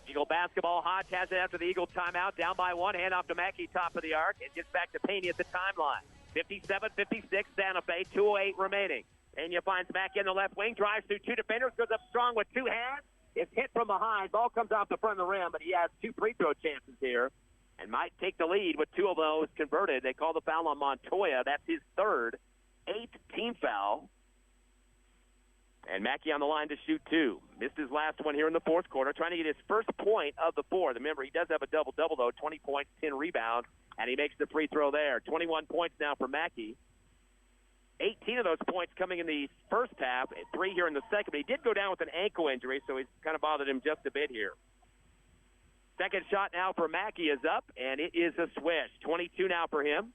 Eagle basketball. Hodge has it after the Eagle timeout. Down by 1. Hand off to Mackey, top of the arc. It gets back to Pena at the timeline. 57-56, Santa Fe. 2:08 remaining. Pena finds Mackey in the left wing. Drives through 2 defenders. Goes up strong with 2 hands. It's hit from behind. Ball comes off the front of the rim, but he has 2 free throw chances here and might take the lead with 2 of those converted. They call the foul on Montoya. That's his 3rd, 8th team foul. And Mackey on the line to shoot 2. Missed his last one here in the fourth quarter, trying to get his first point of the fourth. Remember, he does have a double-double, though, 20 points, 10 rebounds, and he makes the free throw there. 21 points now for Mackey. 18 of those points coming in the first half, 3 here in the second. But he did go down with an ankle injury, so he's kind of bothered him just a bit here. Second shot now for Mackey is up, and it is a swish. 22 now for him.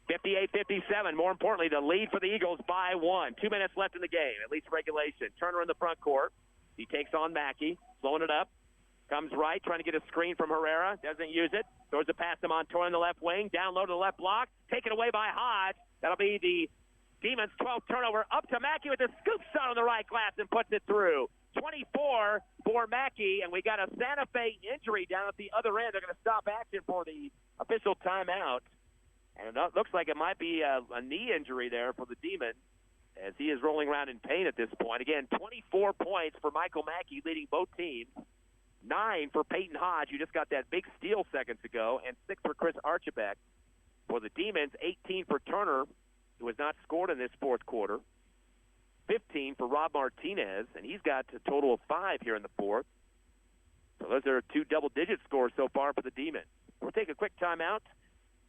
58-57. More importantly, the lead for the Eagles by 1. 2 minutes left in the game, at least regulation. Turner in the front court. He takes on Mackey, slowing it up. Comes right, trying to get a screen from Herrera. Doesn't use it. Throws a pass to Montoya in the left wing. Down low to the left block. Taken away by Hodge. That'll be the Demons' 12th turnover. Up to Mackey with a scoop shot on the right glass and puts it through. 24 for Mackey, and we got a Santa Fe injury down at the other end. They're going to stop action for the official timeout. And it looks like it might be a knee injury there for the Demons, as he is rolling around in pain at this point. Again, 24 points for Michael Mackey, leading both teams. 9 for Peyton Hodge, who just got that big steal seconds ago, and 6 for Chris Archibek. For the Demons, 18 for Turner, who has not scored in this fourth quarter. 15 for Rob Martinez, and he's got a total of 5 here in the fourth. So those are 2 double-digit scores so far for the Demons. We'll take a quick timeout.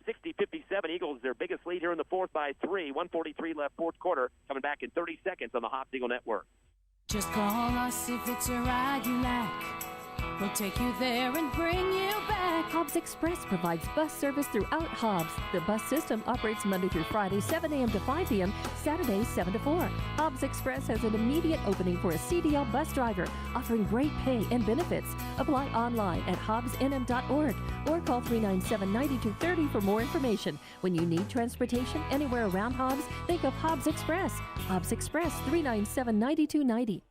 60-57, Eagles, their biggest lead here in the fourth by 3. 1:43 left, fourth quarter. Coming back in 30 seconds on the Hobbs Eagle Network. Just call us if it's a ride you like. We'll take you there and bring you back. Hobbs Express provides bus service throughout Hobbs. The bus system operates Monday through Friday, 7 a.m. to 5 p.m., Saturdays, 7 to 4. Hobbs Express has an immediate opening for a CDL bus driver, offering great pay and benefits. Apply online at hobbsnm.org or call 397-9230 for more information. When you need transportation anywhere around Hobbs, think of Hobbs Express. Hobbs Express, 397-9290.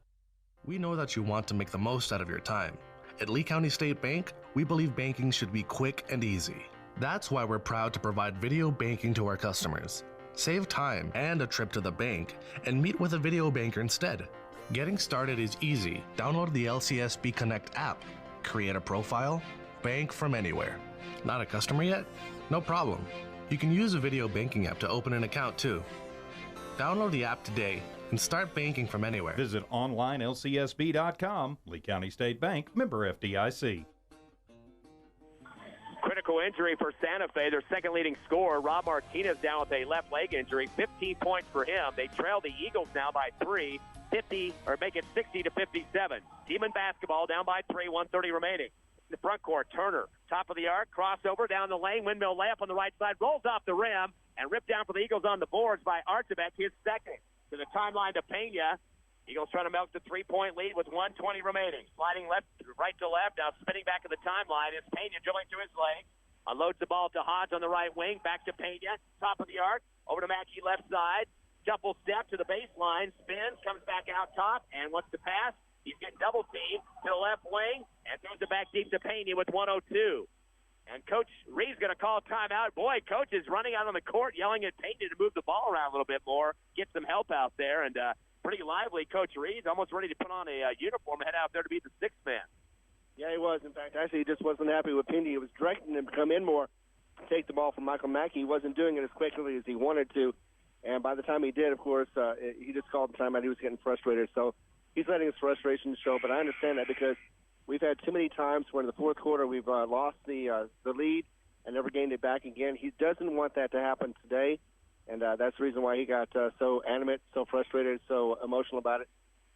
We know that you want to make the most out of your time. At Lee County State Bank, we believe banking should be quick and easy. That's why we're proud to provide video banking to our customers. Save time and a trip to the bank and meet with a video banker instead. Getting started is easy. Download the LCSB Connect app, create a profile, bank from anywhere. Not a customer yet? No problem. You can use a video banking app to open an account too. Download the app today and start banking from anywhere. Visit onlinelcsb.com. Lee County State Bank, member FDIC. Critical injury for Santa Fe. Their second leading scorer, Rob Martinez, down with a left leg injury. 15 points for him. They trail the Eagles now by 3, 50, or make it 60-57. Demon basketball down by 3, 1:30 remaining. In the front court, Turner, top of the arc, crossover down the lane, windmill layup on the right side, rolls off the rim, and ripped down for the Eagles on the boards by Archibald, his second. To the timeline to Pena. Eagles trying to milk the 3-point lead with 1:20 remaining. Sliding right to left, now spinning back to the timeline is Pena dribbling to his leg. Unloads the ball to Hobbs on the right wing. Back to Pena, top of the arc. Over to Mackey left side. Shuffle step to the baseline. Spins, comes back out top, and wants to pass. He's getting double teamed to the left wing and throws it back deep to Pena with 1:02. And Coach Reed's going to call a timeout. Boy, Coach is running out on the court, yelling at Pena to move the ball around a little bit more, get some help out there. And pretty lively, Coach Reed's almost ready to put on a uniform and head out there to be the sixth man. Yeah, he was. In fact, actually, he just wasn't happy with Pena. He was directing him to come in more, take the ball from Michael Mackey. He wasn't doing it as quickly as he wanted to. And by the time he did, of course, he just called the timeout. He was getting frustrated. So he's letting his frustration show. But I understand that because we've had too many times where in the fourth quarter we've lost the lead and never gained it back again. He doesn't want that to happen today, and that's the reason why he got so animate, so frustrated, so emotional about it.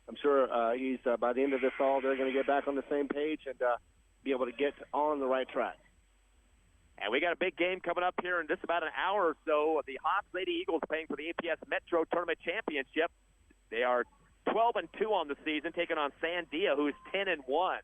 I'm sure he's by the end of this all, they're going to get back on the same page and be able to get on the right track. And we got a big game coming up here in just about an hour or so. The Hobbs Lady Eagles playing for the APS Metro Tournament Championship. They are 12-2 on the season, taking on Sandia, who's 10-1.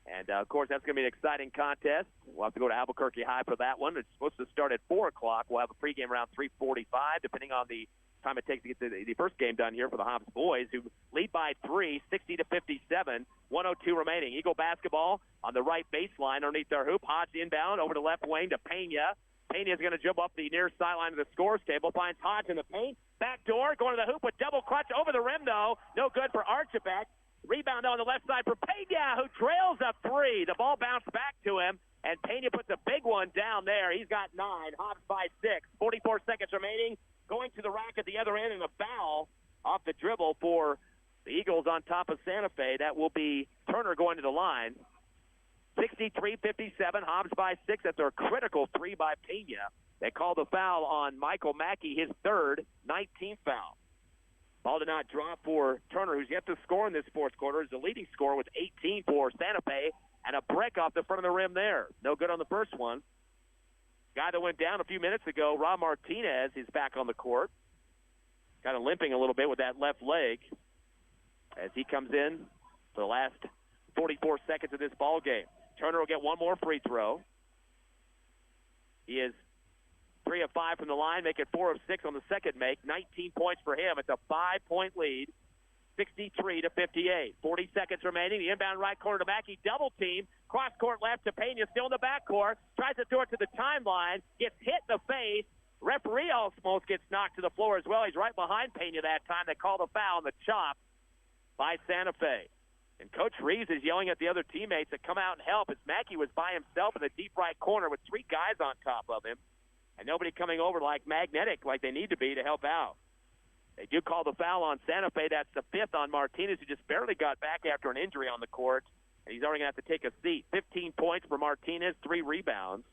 And, of course, that's going to be an exciting contest. We'll have to go to Albuquerque High for that one. It's supposed to start at 4 o'clock. We'll have a pregame around 3:45, depending on the time it takes to get the first game done here for the Hobbs boys, who lead by 3, 60-57, 1:02 remaining. Eagle basketball on the right baseline underneath their hoop. Hodge inbound over the left wing to Pena. Pena's going to jump up the near sideline of the scores table, finds Hodge in the paint. Back door, going to the hoop with double clutch over the rim, though. No good for Archibald. Rebound on the left side for Pena, who trails a 3. The ball bounced back to him, and Pena puts a big one down there. He's got 9. Hobbs by 6. 44 seconds remaining. Going to the rack at the other end, and a foul off the dribble for the Eagles on top of Santa Fe. That will be Turner going to the line. 63-57, Hobbs by 6. That's their critical 3 by Pena. They call the foul on Michael Mackey, his third, 19th foul. Ball did not drop for Turner, who's yet to score in this fourth quarter. Is the leading scorer with 18 for Santa Fe, and a brick off the front of the rim there. No good on the first one. Guy that went down a few minutes ago, Rob Martinez, is back on the court. Kind of limping a little bit with that left leg as he comes in for the last 44 seconds of this ball game. Turner will get one more free throw. He is 3 of 5 from the line, make it 4 of 6 on the second make. 19 points for him. It's a 5-point lead, 63-58. 40 seconds remaining. The inbound right corner to Mackey, double team. Cross court left to Pena, still in the backcourt. Tries to throw it to the timeline. Gets hit in the face. Referee almost gets knocked to the floor as well. He's right behind Pena that time. They call the foul on the chop by Santa Fe. And Coach Reeves is yelling at the other teammates to come out and help as Mackey was by himself in the deep right corner with 3 guys on top of him. And nobody coming over like magnetic like they need to be to help out. They do call the foul on Santa Fe. That's the 5th on Martinez, who just barely got back after an injury on the court. And he's already going to have to take a seat. 15 points for Martinez, 3 rebounds,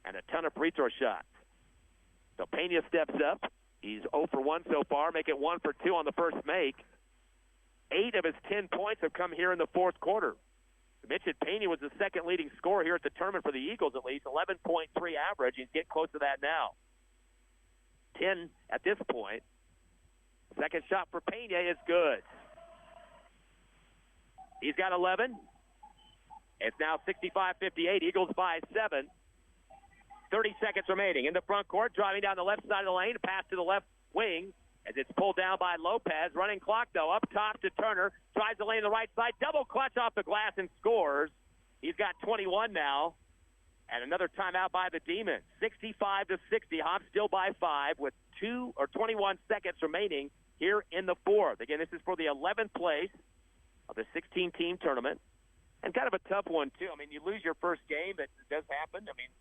and a ton of free throw shots. So Pena steps up. He's 0 for 1 so far, make it 1 for 2 on the first make. 8 of his 10 points have come here in the fourth quarter. Mitchell Pena was the second leading scorer here at the tournament for the Eagles, at least. 11.3 average. He's getting close to that now. 10 at this point. Second shot for Pena is good. He's got 11. It's now 65-58. Eagles by 7. 30 seconds remaining. In the front court, driving down the left side of the lane. Pass to the left wing as it's pulled down by Lopez. Running clock, though. Up top to Turner. Tries the lane on the right side. Double clutch off the glass and scores. He's got 21 now. And another timeout by the Demons. 65-60. Hobbs still by 5 with 21 seconds remaining here in the fourth. Again, this is for the 11th place of the 16-team tournament. And kind of a tough one, too. I mean, you lose your first game. That does happen. I mean,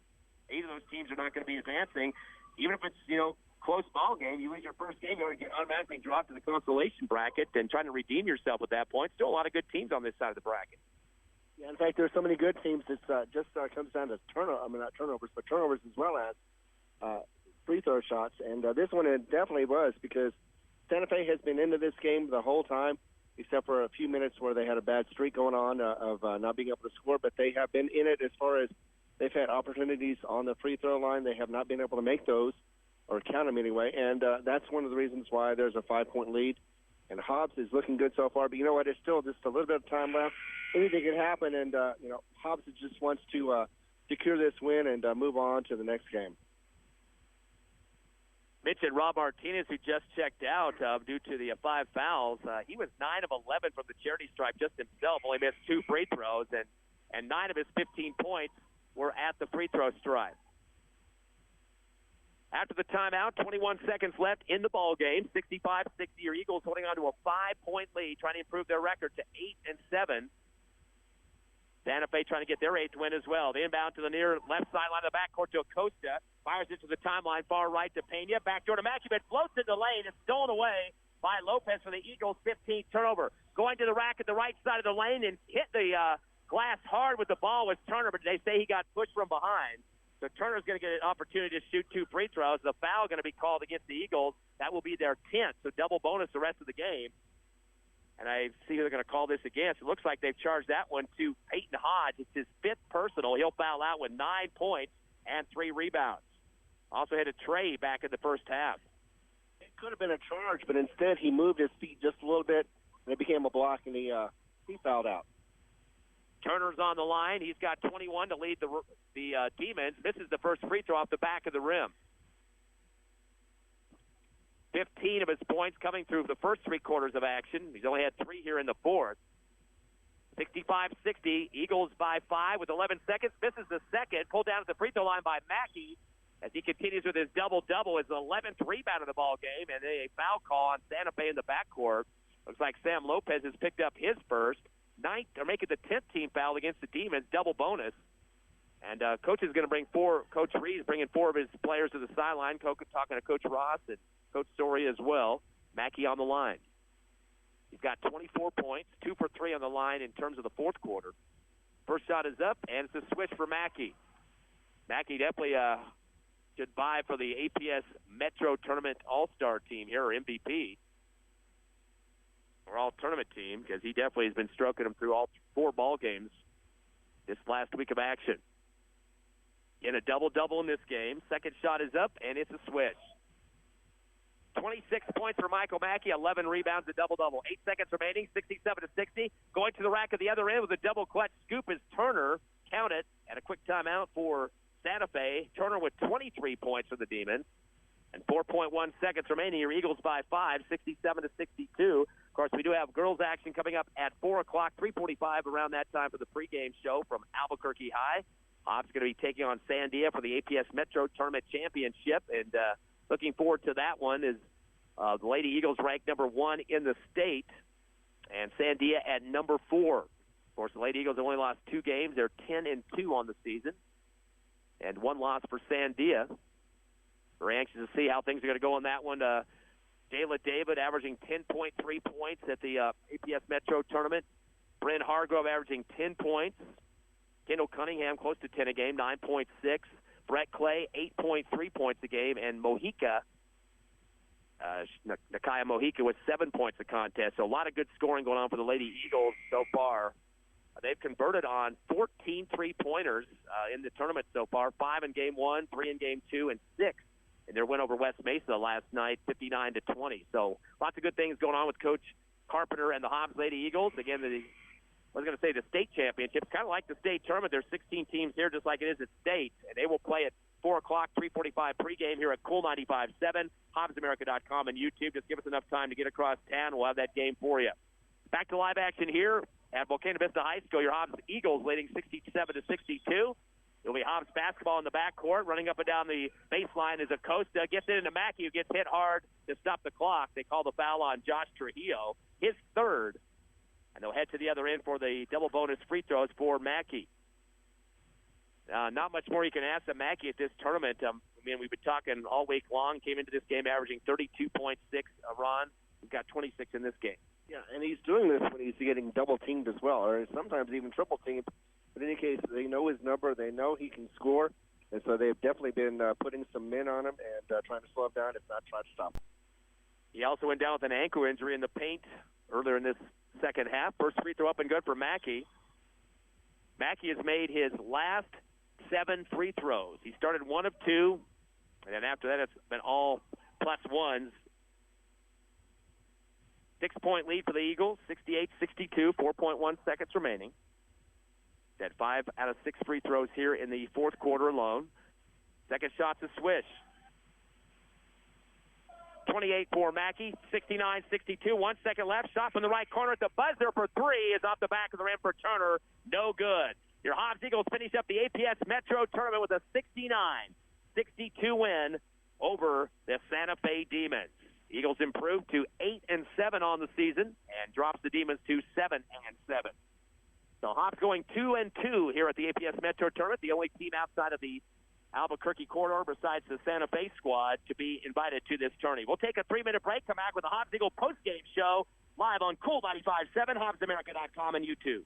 either of those teams are not going to be advancing. Even if it's, close ball game, you lose your first game, you're going to get automatically dropped to the consolation bracket and trying to redeem yourself at that point. Still a lot of good teams on this side of the bracket. Yeah, in fact, there's so many good teams. It's just comes down to not turnovers, but turnovers as well as free throw shots. And this one it definitely was, because Santa Fe has been into this game the whole time, except for a few minutes where they had a bad streak going on of not being able to score. But they have been in it as far as they've had opportunities on the free throw line. They have not been able to make those, or count them anyway. And that's one of the reasons why there's a 5-point lead. And Hobbs is looking good so far. But you know what? There's still just a little bit of time left. Anything can happen. And, Hobbs just wants to secure this win and move on to the next game. Mentioned Rob Martinez, who just checked out due to the 5 fouls. He was 9 of 11 from the charity stripe just himself. Only missed 2 free throws. And 9 of his 15 points were at the free throw stripe. After the timeout, 21 seconds left in the ball game. 65-60. Your Eagles holding on to a 5-point lead, trying to improve their record to 8-7. Santa Fe trying to get their 8th win as well. The inbound to the near left sideline of the backcourt to Acosta. Fires it to the timeline, far right to Pena. Backdoor to Mackey, but floats in the lane. It's stolen away by Lopez for the Eagles' 15th turnover. Going to the rack at the right side of the lane and hit the glass hard with the ball was Turner, but they say he got pushed from behind. So Turner's going to get an opportunity to shoot 2 free throws. The foul going to be called against the Eagles. That will be their 10th, so double bonus the rest of the game. And I see who they're going to call this against. It looks like they've charged that one to Peyton Hodge. It's his 5th personal. He'll foul out with 9 points and 3 rebounds. Also had a Trey back in the first half. It could have been a charge, but instead he moved his feet just a little bit, and it became a block, and he fouled out. Turner's on the line. He's got 21 to lead the Demons. Misses the first free throw off the back of the rim. 15 of his points coming through the first 3 quarters of action. He's only had 3 here in the fourth. 65-60. Eagles by 5 with 11 seconds. Misses the second. Pulled down at the free throw line by Mackey as he continues with his double-double. His 11th rebound of the ball game, and a foul call on Santa Fe in the backcourt. Looks like Sam Lopez has picked up his first. 9th, or making the 10th team foul against the Demons, double bonus. And Coach is going to bring 4. Coach Reed is bringing 4 of his players to the sideline. Talking to Coach Ross and Coach Story as well. Mackey on the line. He's got 24 points, 2 for 3 on the line in terms of the fourth quarter. First shot is up, and it's a switch for Mackey. Mackey definitely should vie for the APS Metro Tournament All-Star team here, or MVP. Or all-tournament team, because he definitely has been stroking them through all 4 ball games this last week of action. In a double-double in this game. Second shot is up, and it's a switch. 26 points for Michael Mackey, 11 rebounds, a double-double. 8 seconds remaining, 67-60. Going to the rack at the other end with a double-clutch scoop is Turner. Count it, and a quick timeout for Santa Fe. Turner with 23 points for the Demons. And 4.1 seconds remaining. Your Eagles by 5, 67-62. Of course, we do have girls action coming up at 4 o'clock, 3:45 around that time for the pregame show from Albuquerque High. Hobbs going to be taking on Sandia for the APS Metro Tournament Championship. And looking forward to that one is the Lady Eagles ranked number 1 in the state, and Sandia at number 4. Of course, the Lady Eagles have only lost 2 games. They're 10-2 on the season, and 1 loss for Sandia. We're anxious to see how things are going to go on that one. Jayla David averaging 10.3 points at the APS Metro Tournament. Bryn Hargrove averaging 10 points. Kendall Cunningham close to 10 a game, 9.6. Brett Clay, 8.3 points a game. And Mojica, Nakia Mojica with 7 points a contest. So a lot of good scoring going on for the Lady Eagles so far They've converted on 14 three-pointers in the tournament so far, 5 in Game 1, 3 in Game 2, and 6 in their win over West Mesa last night, 59-20. So lots of good things going on with Coach Carpenter and the Hobbs Lady Eagles. Again, the state championship, kind of like the state tournament. There's 16 teams here, just like it is at state, and they will play at 4 o'clock, 3:45 pregame here at Cool 95.7, HobbsAmerica.com, and YouTube. Just give us enough time to get across town. We'll have that game for you. Back to live action here at Volcano Vista High School. Your Hobbs Eagles leading 67-62. It'll be Hobbs basketball in the backcourt. Running up and down the baseline is Acosta. Gets it into Mackey, who gets hit hard to stop the clock. They call the foul on Josh Trujillo, his third. And they'll head to the other end for the double bonus free throws for Mackey. Not much more you can ask of Mackey at this tournament. We've been talking all week long. Came into this game averaging 32.6 a run. We've got 26 in this game. Yeah, and he's doing this when he's getting double-teamed as well, or sometimes even triple-teamed. But in any case, they know his number. They know he can score. And so they've definitely been putting some men on him and trying to slow him down, if not try to stop him. He also went down with an ankle injury in the paint earlier in this second half. First free throw up and good for Mackey. Mackey has made his last 7 free throws. He started 1 of 2, and then after that it's been all plus ones. 6-point lead for the Eagles, 68-62, 4.1 seconds remaining. Had 5 out of 6 free throws here in the fourth quarter alone. Second shot's a swish. 28 for Mackey, 69-62, 1 second left. Shot from the right corner at the buzzer for 3 is off the back of the rim for Turner. No good. Your Hobbs Eagles finish up the APS Metro Tournament with a 69-62 win over the Santa Fe Demons. Eagles improve to 8-7 on the season and drops the Demons to 7-7. So Hobbs going 2-2 here at the APS Metro Tournament, the only team outside of the Albuquerque corridor besides the Santa Fe squad to be invited to this tourney. We'll take a 3-minute break, come back with the Hobbs Eagle postgame show live on Cool 95.7, HobbsAmerica.com, and YouTube.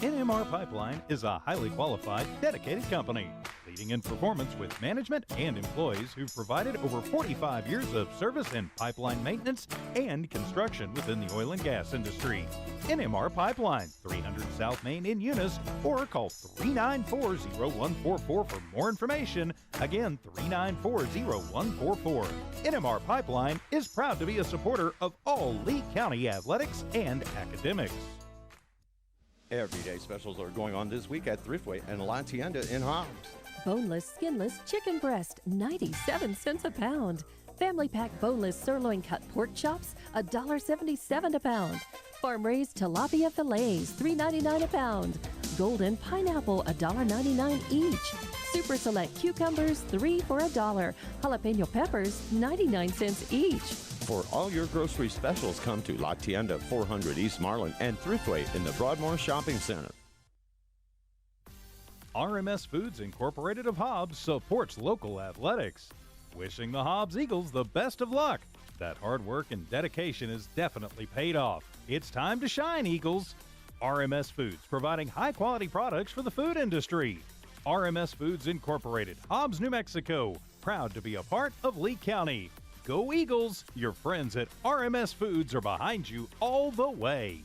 NMR Pipeline is a highly qualified, dedicated company, leading in performance with management and employees who've provided over 45 years of service in pipeline maintenance and construction within the oil and gas industry. NMR Pipeline, 300 South Main in Eunice, or call 394-0144 for more information. Again, 394-0144. NMR Pipeline is proud to be a supporter of all Lee County athletics and academics. Everyday specials are going on this week at Thriftway and La Tienda in Hobbs. Boneless, skinless chicken breast, 97 cents a pound. Family pack boneless sirloin cut pork chops, $1.77 a pound. Farm-raised tilapia fillets, $3.99 a pound. Golden pineapple, $1.99 each. Super select cucumbers, 3 for $1. Jalapeno peppers, 99 cents each. For all your grocery specials, come to La Tienda, 400 East Marlin, and Thriftway in the Broadmoor Shopping Center. RMS Foods Incorporated of Hobbs supports local athletics. Wishing the Hobbs Eagles the best of luck. That hard work and dedication is definitely paid off. It's time to shine, Eagles. RMS Foods, providing high-quality products for the food industry. RMS Foods Incorporated, Hobbs, New Mexico, proud to be a part of Lee County. Go Eagles! Your friends at RMS Foods are behind you all the way.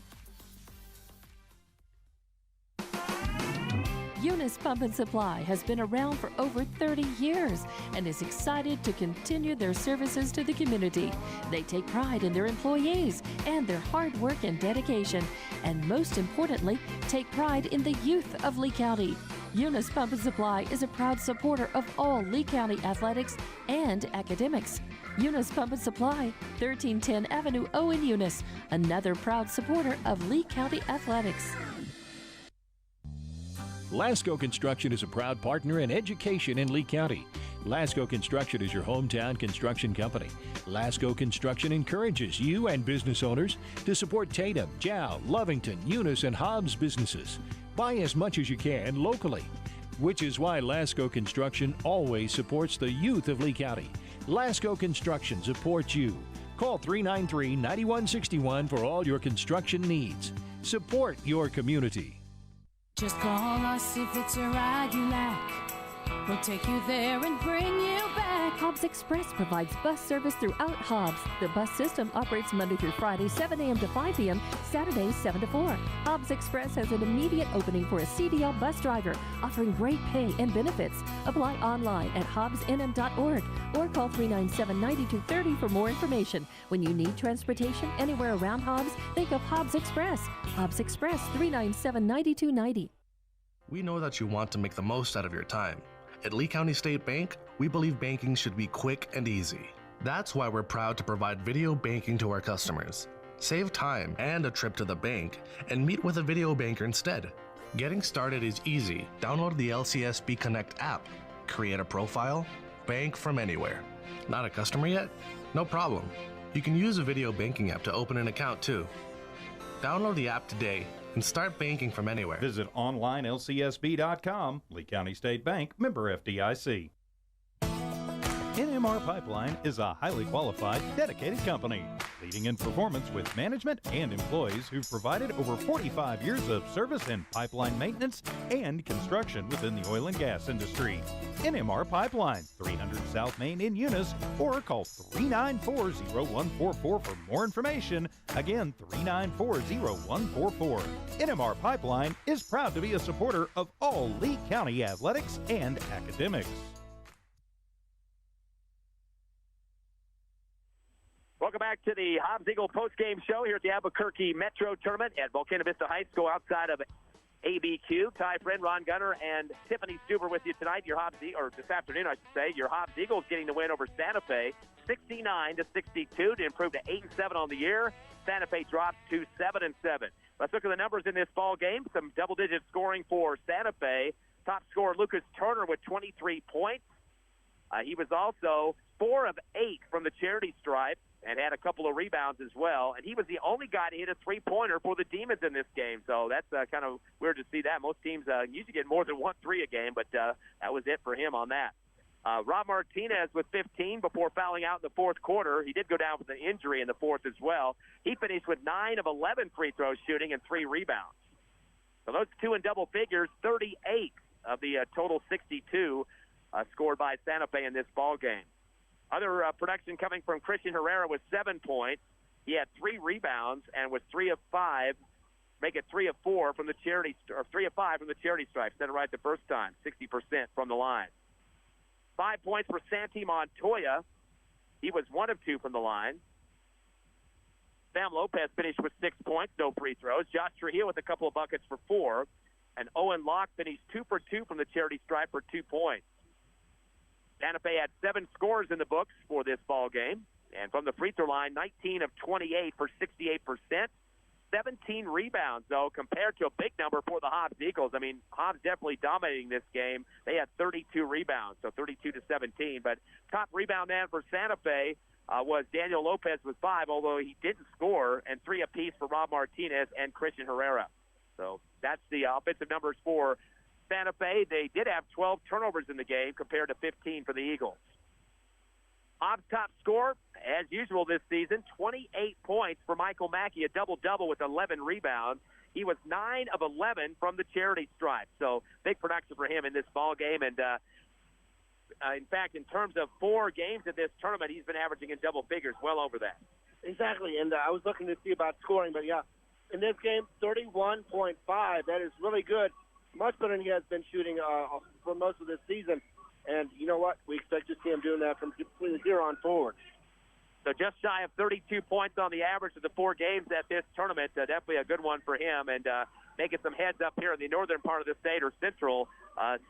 Eunice Pump and Supply has been around for over 30 years and is excited to continue their services to the community. They take pride in their employees and their hard work and dedication, and most importantly, take pride in the youth of Lee County. Eunice Pump and Supply is a proud supporter of all Lee County athletics and academics. Eunice Pump and Supply, 1310 Avenue O in Eunice, another proud supporter of Lee County athletics. Lasco Construction is a proud partner in education in Lee County. Lasco Construction is your hometown construction company. Lasco Construction encourages you and business owners to support Tatum, Jow, Lovington, Eunice, and Hobbs businesses. Buy as much as you can locally, which is why Lasco Construction always supports the youth of Lee County. Lasco Construction supports you. Call 393-9161 for all your construction needs. Support your community. Just call us if it's a ride you like. We'll take you there and bring you back Hobbs Express provides bus service throughout Hobbs. The bus system operates Monday through Friday, 7 a.m. to 5 p.m., Saturdays, 7 to 4. Hobbs Express has an immediate opening for a CDL bus driver, offering great pay and benefits. Apply online at hobbsnm.org or call 397-9230 for more information. When you need transportation anywhere around Hobbs, think of Hobbs Express. Hobbs Express, 397-9290. We know that you want to make the most out of your time. At Lee County State Bank, we believe banking should be quick and easy. That's why we're proud to provide video banking to our customers. Save time and a trip to the bank and meet with a video banker instead. Getting started is easy. Download the LCSB Connect app, create a profile, bank from anywhere. Not a customer yet? No problem. You can use a video banking app to open an account too. Download the app today and start banking from anywhere. Visit onlinelcsb.com. Lee County State Bank, member FDIC. NMR Pipeline is a highly qualified, dedicated company, leading in performance with management and employees who've provided over 45 years of service in pipeline maintenance and construction within the oil and gas industry. NMR Pipeline, 300 South Main in Eunice, or call 394-0144 for more information. Again, 394-0144. NMR Pipeline is proud to be a supporter of all Lee County athletics and academics. Welcome back to the Hobbs Eagle postgame show here at the Albuquerque Metro Tournament at Volcano Vista High School outside of ABQ. Ty Friend, Ron Gunner, and Tiffany Stuber with you tonight. Your Hobbs, or this afternoon, I should say. Your Hobbs Eagles getting the win over Santa Fe, 69-62 to improve to 8-7 on the year. Santa Fe drops to 7-7. Let's look at the numbers in this ball game. Some double-digit scoring for Santa Fe. Top scorer Lucas Turner with 23 points. He was also 4 of 8 from the charity stripe and had a couple of rebounds as well. And he was the only guy to hit a three-pointer for the Demons in this game. So that's kind of weird to see that. Most teams usually get more than 1 3 a game, but that was it for him on that. Rob Martinez with 15 before fouling out in the fourth quarter. He did go down with an injury in the fourth as well. He finished with 9 of 11 free throws shooting and 3 rebounds. So those two in double figures, 38 of the total 62 scored by Santa Fe in this ball game. Other production coming from Christian Herrera with 7 points. He had 3 rebounds and was 3 of 5, make it 3 of 4 from the charity, or 3 of 5 from the charity stripe. Said it right the first time, 60% from the line. 5 points for Santi Montoya. He was 1 of 2 from the line. Sam Lopez finished with 6 points, no free throws. Josh Trujillo with a couple of buckets for 4. And Owen Locke finished 2 for 2 from the charity stripe for 2 points. Santa Fe had 7 scores in the books for this ball game. And from the free throw line, 19 of 28 for 68%. 17 rebounds, though, compared to a big number for the Hobbs Eagles. I mean, Hobbs definitely dominating this game. They had 32 rebounds, so 32-17. But top rebound man for Santa Fe was Daniel Lopez with 5, although he didn't score, and 3 apiece for Rob Martinez and Christian Herrera. So that's the offensive numbers for Santa Fe. They did have 12 turnovers in the game compared to 15 for the Eagles. Hobbs' top scorer, as usual this season, 28 points for Michael Mackey, a double-double with 11 rebounds. He was 9 of 11 from the charity stripe, so big production for him in this ball game. And in fact, in terms of 4 games in this tournament, he's been averaging in double figures, well over that. Exactly, and I was looking to see about scoring, but yeah, in this game, 31.5. That is really good. Much better than he has been shooting for most of this season. And you know what? We expect to see him doing that from here on forward. So just shy of 32 points on the average of the 4 games at this tournament. Definitely a good one for him. And making some heads up here in the northern part of the state or central,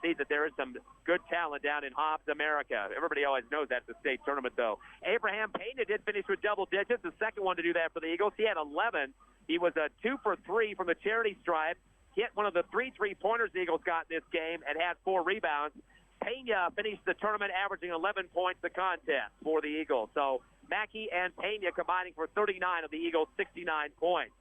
see that there is some good talent down in Hobbs, America. Everybody always knows that's the state tournament, though. Abraham Pena did finish with double digits, the second one to do that for the Eagles. He had 11. He was 2 for 3 from the charity stripe. Hit one of the 3 3-pointers the Eagles got in this game and had 4 rebounds. Pena finished the tournament averaging 11 points a contest for the Eagles. So Mackey and Pena combining for 39 of the Eagles' 69 points.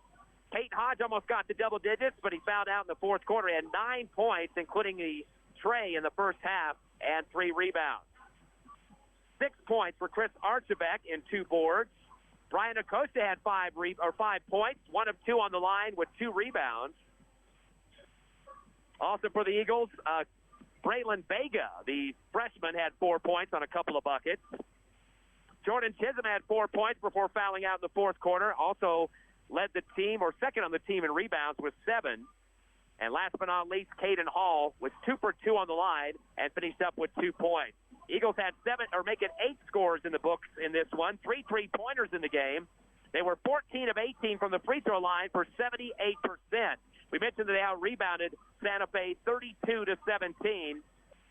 Peyton Hodge almost got to double digits, but he fouled out in the fourth quarter. He had 9 points, including the tray in the first half, and 3 rebounds. 6 points for Chris Archibek in 2 boards. Brian Acosta had 5 points, 1 of 2 on the line with 2 rebounds. Also for the Eagles, Braylon Vega, the freshman, had 4 points on a couple of buckets. Jordan Chisholm had 4 points before fouling out in the fourth quarter. Also led the team, or second on the team in rebounds with 7. And last but not least, Caden Hall was 2 for 2 on the line and finished up with 2 points. Eagles had 8 scores in the books in this one, 3 3-pointers in the game. They were 14 of 18 from the free throw line for 78%. We mentioned that they out-rebounded Santa Fe 32-17.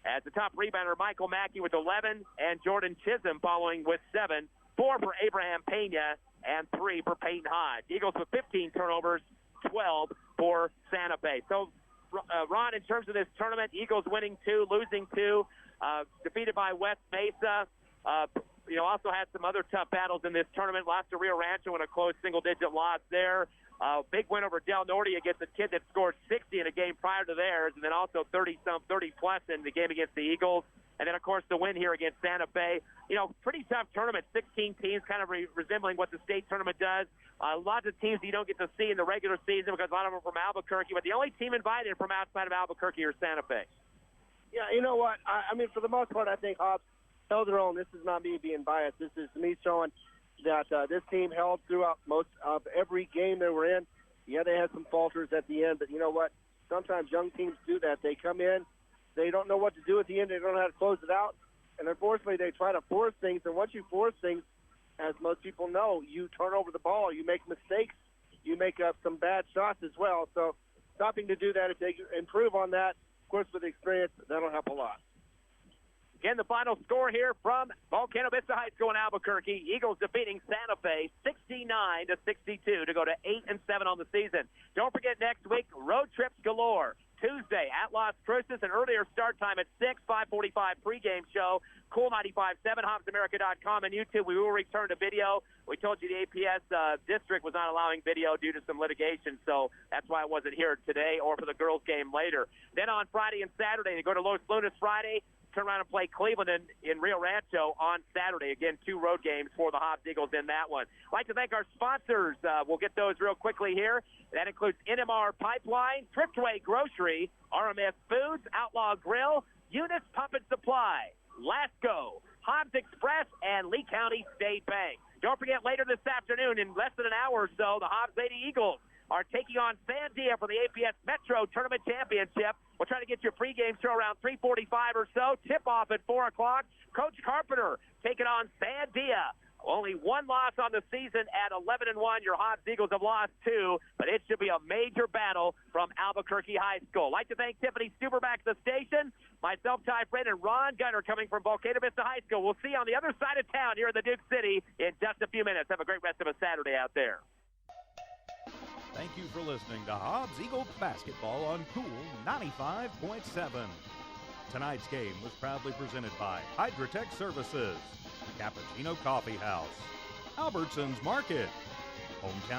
As the top rebounder, Michael Mackey with 11, and Jordan Chisholm following with 7. 4 for Abraham Pena, and 3 for Peyton Hodge. Eagles with 15 turnovers, 12 for Santa Fe. So, Ron, in terms of this tournament, Eagles winning 2, losing 2, defeated by West Mesa. Also had some other tough battles in this tournament. Lost to Rio Rancho in a close single-digit loss there. Big win over Del Norte against a kid that scored 60 in a game prior to theirs, and then also 30-plus in the game against the Eagles. And then, of course, the win here against Santa Fe. Pretty tough tournament, 16 teams, kind of resembling what the state tournament does. Lots of teams you don't get to see in the regular season because a lot of them are from Albuquerque, but the only team invited from outside of Albuquerque are Santa Fe. Yeah, you know what? I mean, for the most part, I think Hobbs held their own. This is not me being biased. This is me showing that this team held throughout most of every game they were in. Yeah, they had some falters at the end, but you know what? Sometimes young teams do that. They come in, they don't know what to do at the end. They don't know how to close it out. And unfortunately, they try to force things. And once you force things, as most people know, you turn over the ball. You make mistakes. You make up some bad shots as well. So stopping to do that, if they improve on that, of course, with experience, that'll help a lot. Again, the final score here from Volcano Vista High School in Albuquerque. Eagles defeating Santa Fe 69-62 to go to 8-7 on the season. Don't forget next week, road trips galore. Tuesday at Las Cruces, an earlier start time at 6, 5:45 pregame show. Cool 95.7, HobbsAmerica.com, and YouTube. We will return to video. We told you the APS district was not allowing video due to some litigation, so that's why it wasn't here today or for the girls' game later. Then on Friday and Saturday, they go to Los Lunas Friday, turn around and play Cleveland in Rio Rancho on Saturday. Again, 2 road games for the Hobbs Eagles in that one. I'd like to thank our sponsors. We'll get those real quickly here. That includes NMR Pipeline, Thriftway Grocery, RMS Foods, Outlaw Grill, Eunice Pump and Supply, Lasco, Hobbs Express, and Lee County State Bank. Don't forget, later this afternoon, in less than an hour or so, the Hobbs Lady Eagles are taking on Sandia for the APS Metro Tournament Championship. We'll try to get your pregame show around 3:45 or so. Tip-off at 4 o'clock. Coach Carpenter taking on Sandia. Only 1 loss on the season at 11-1. Your Hobbs Eagles have lost 2, but it should be a major battle from Albuquerque High School. I'd like to thank Tiffany Stuber back at the station. Myself, Ty Friend, and Ron Gunner coming from Volcano Vista High School. We'll see you on the other side of town here in the Duke City in just a few minutes. Have a great rest of a Saturday out there. Thank you for listening to Hobbs Eagles basketball on Cool 95.7. Tonight's game was proudly presented by Hydrotech Services, Cappuccino Coffee House, Albertsons Market, Hometown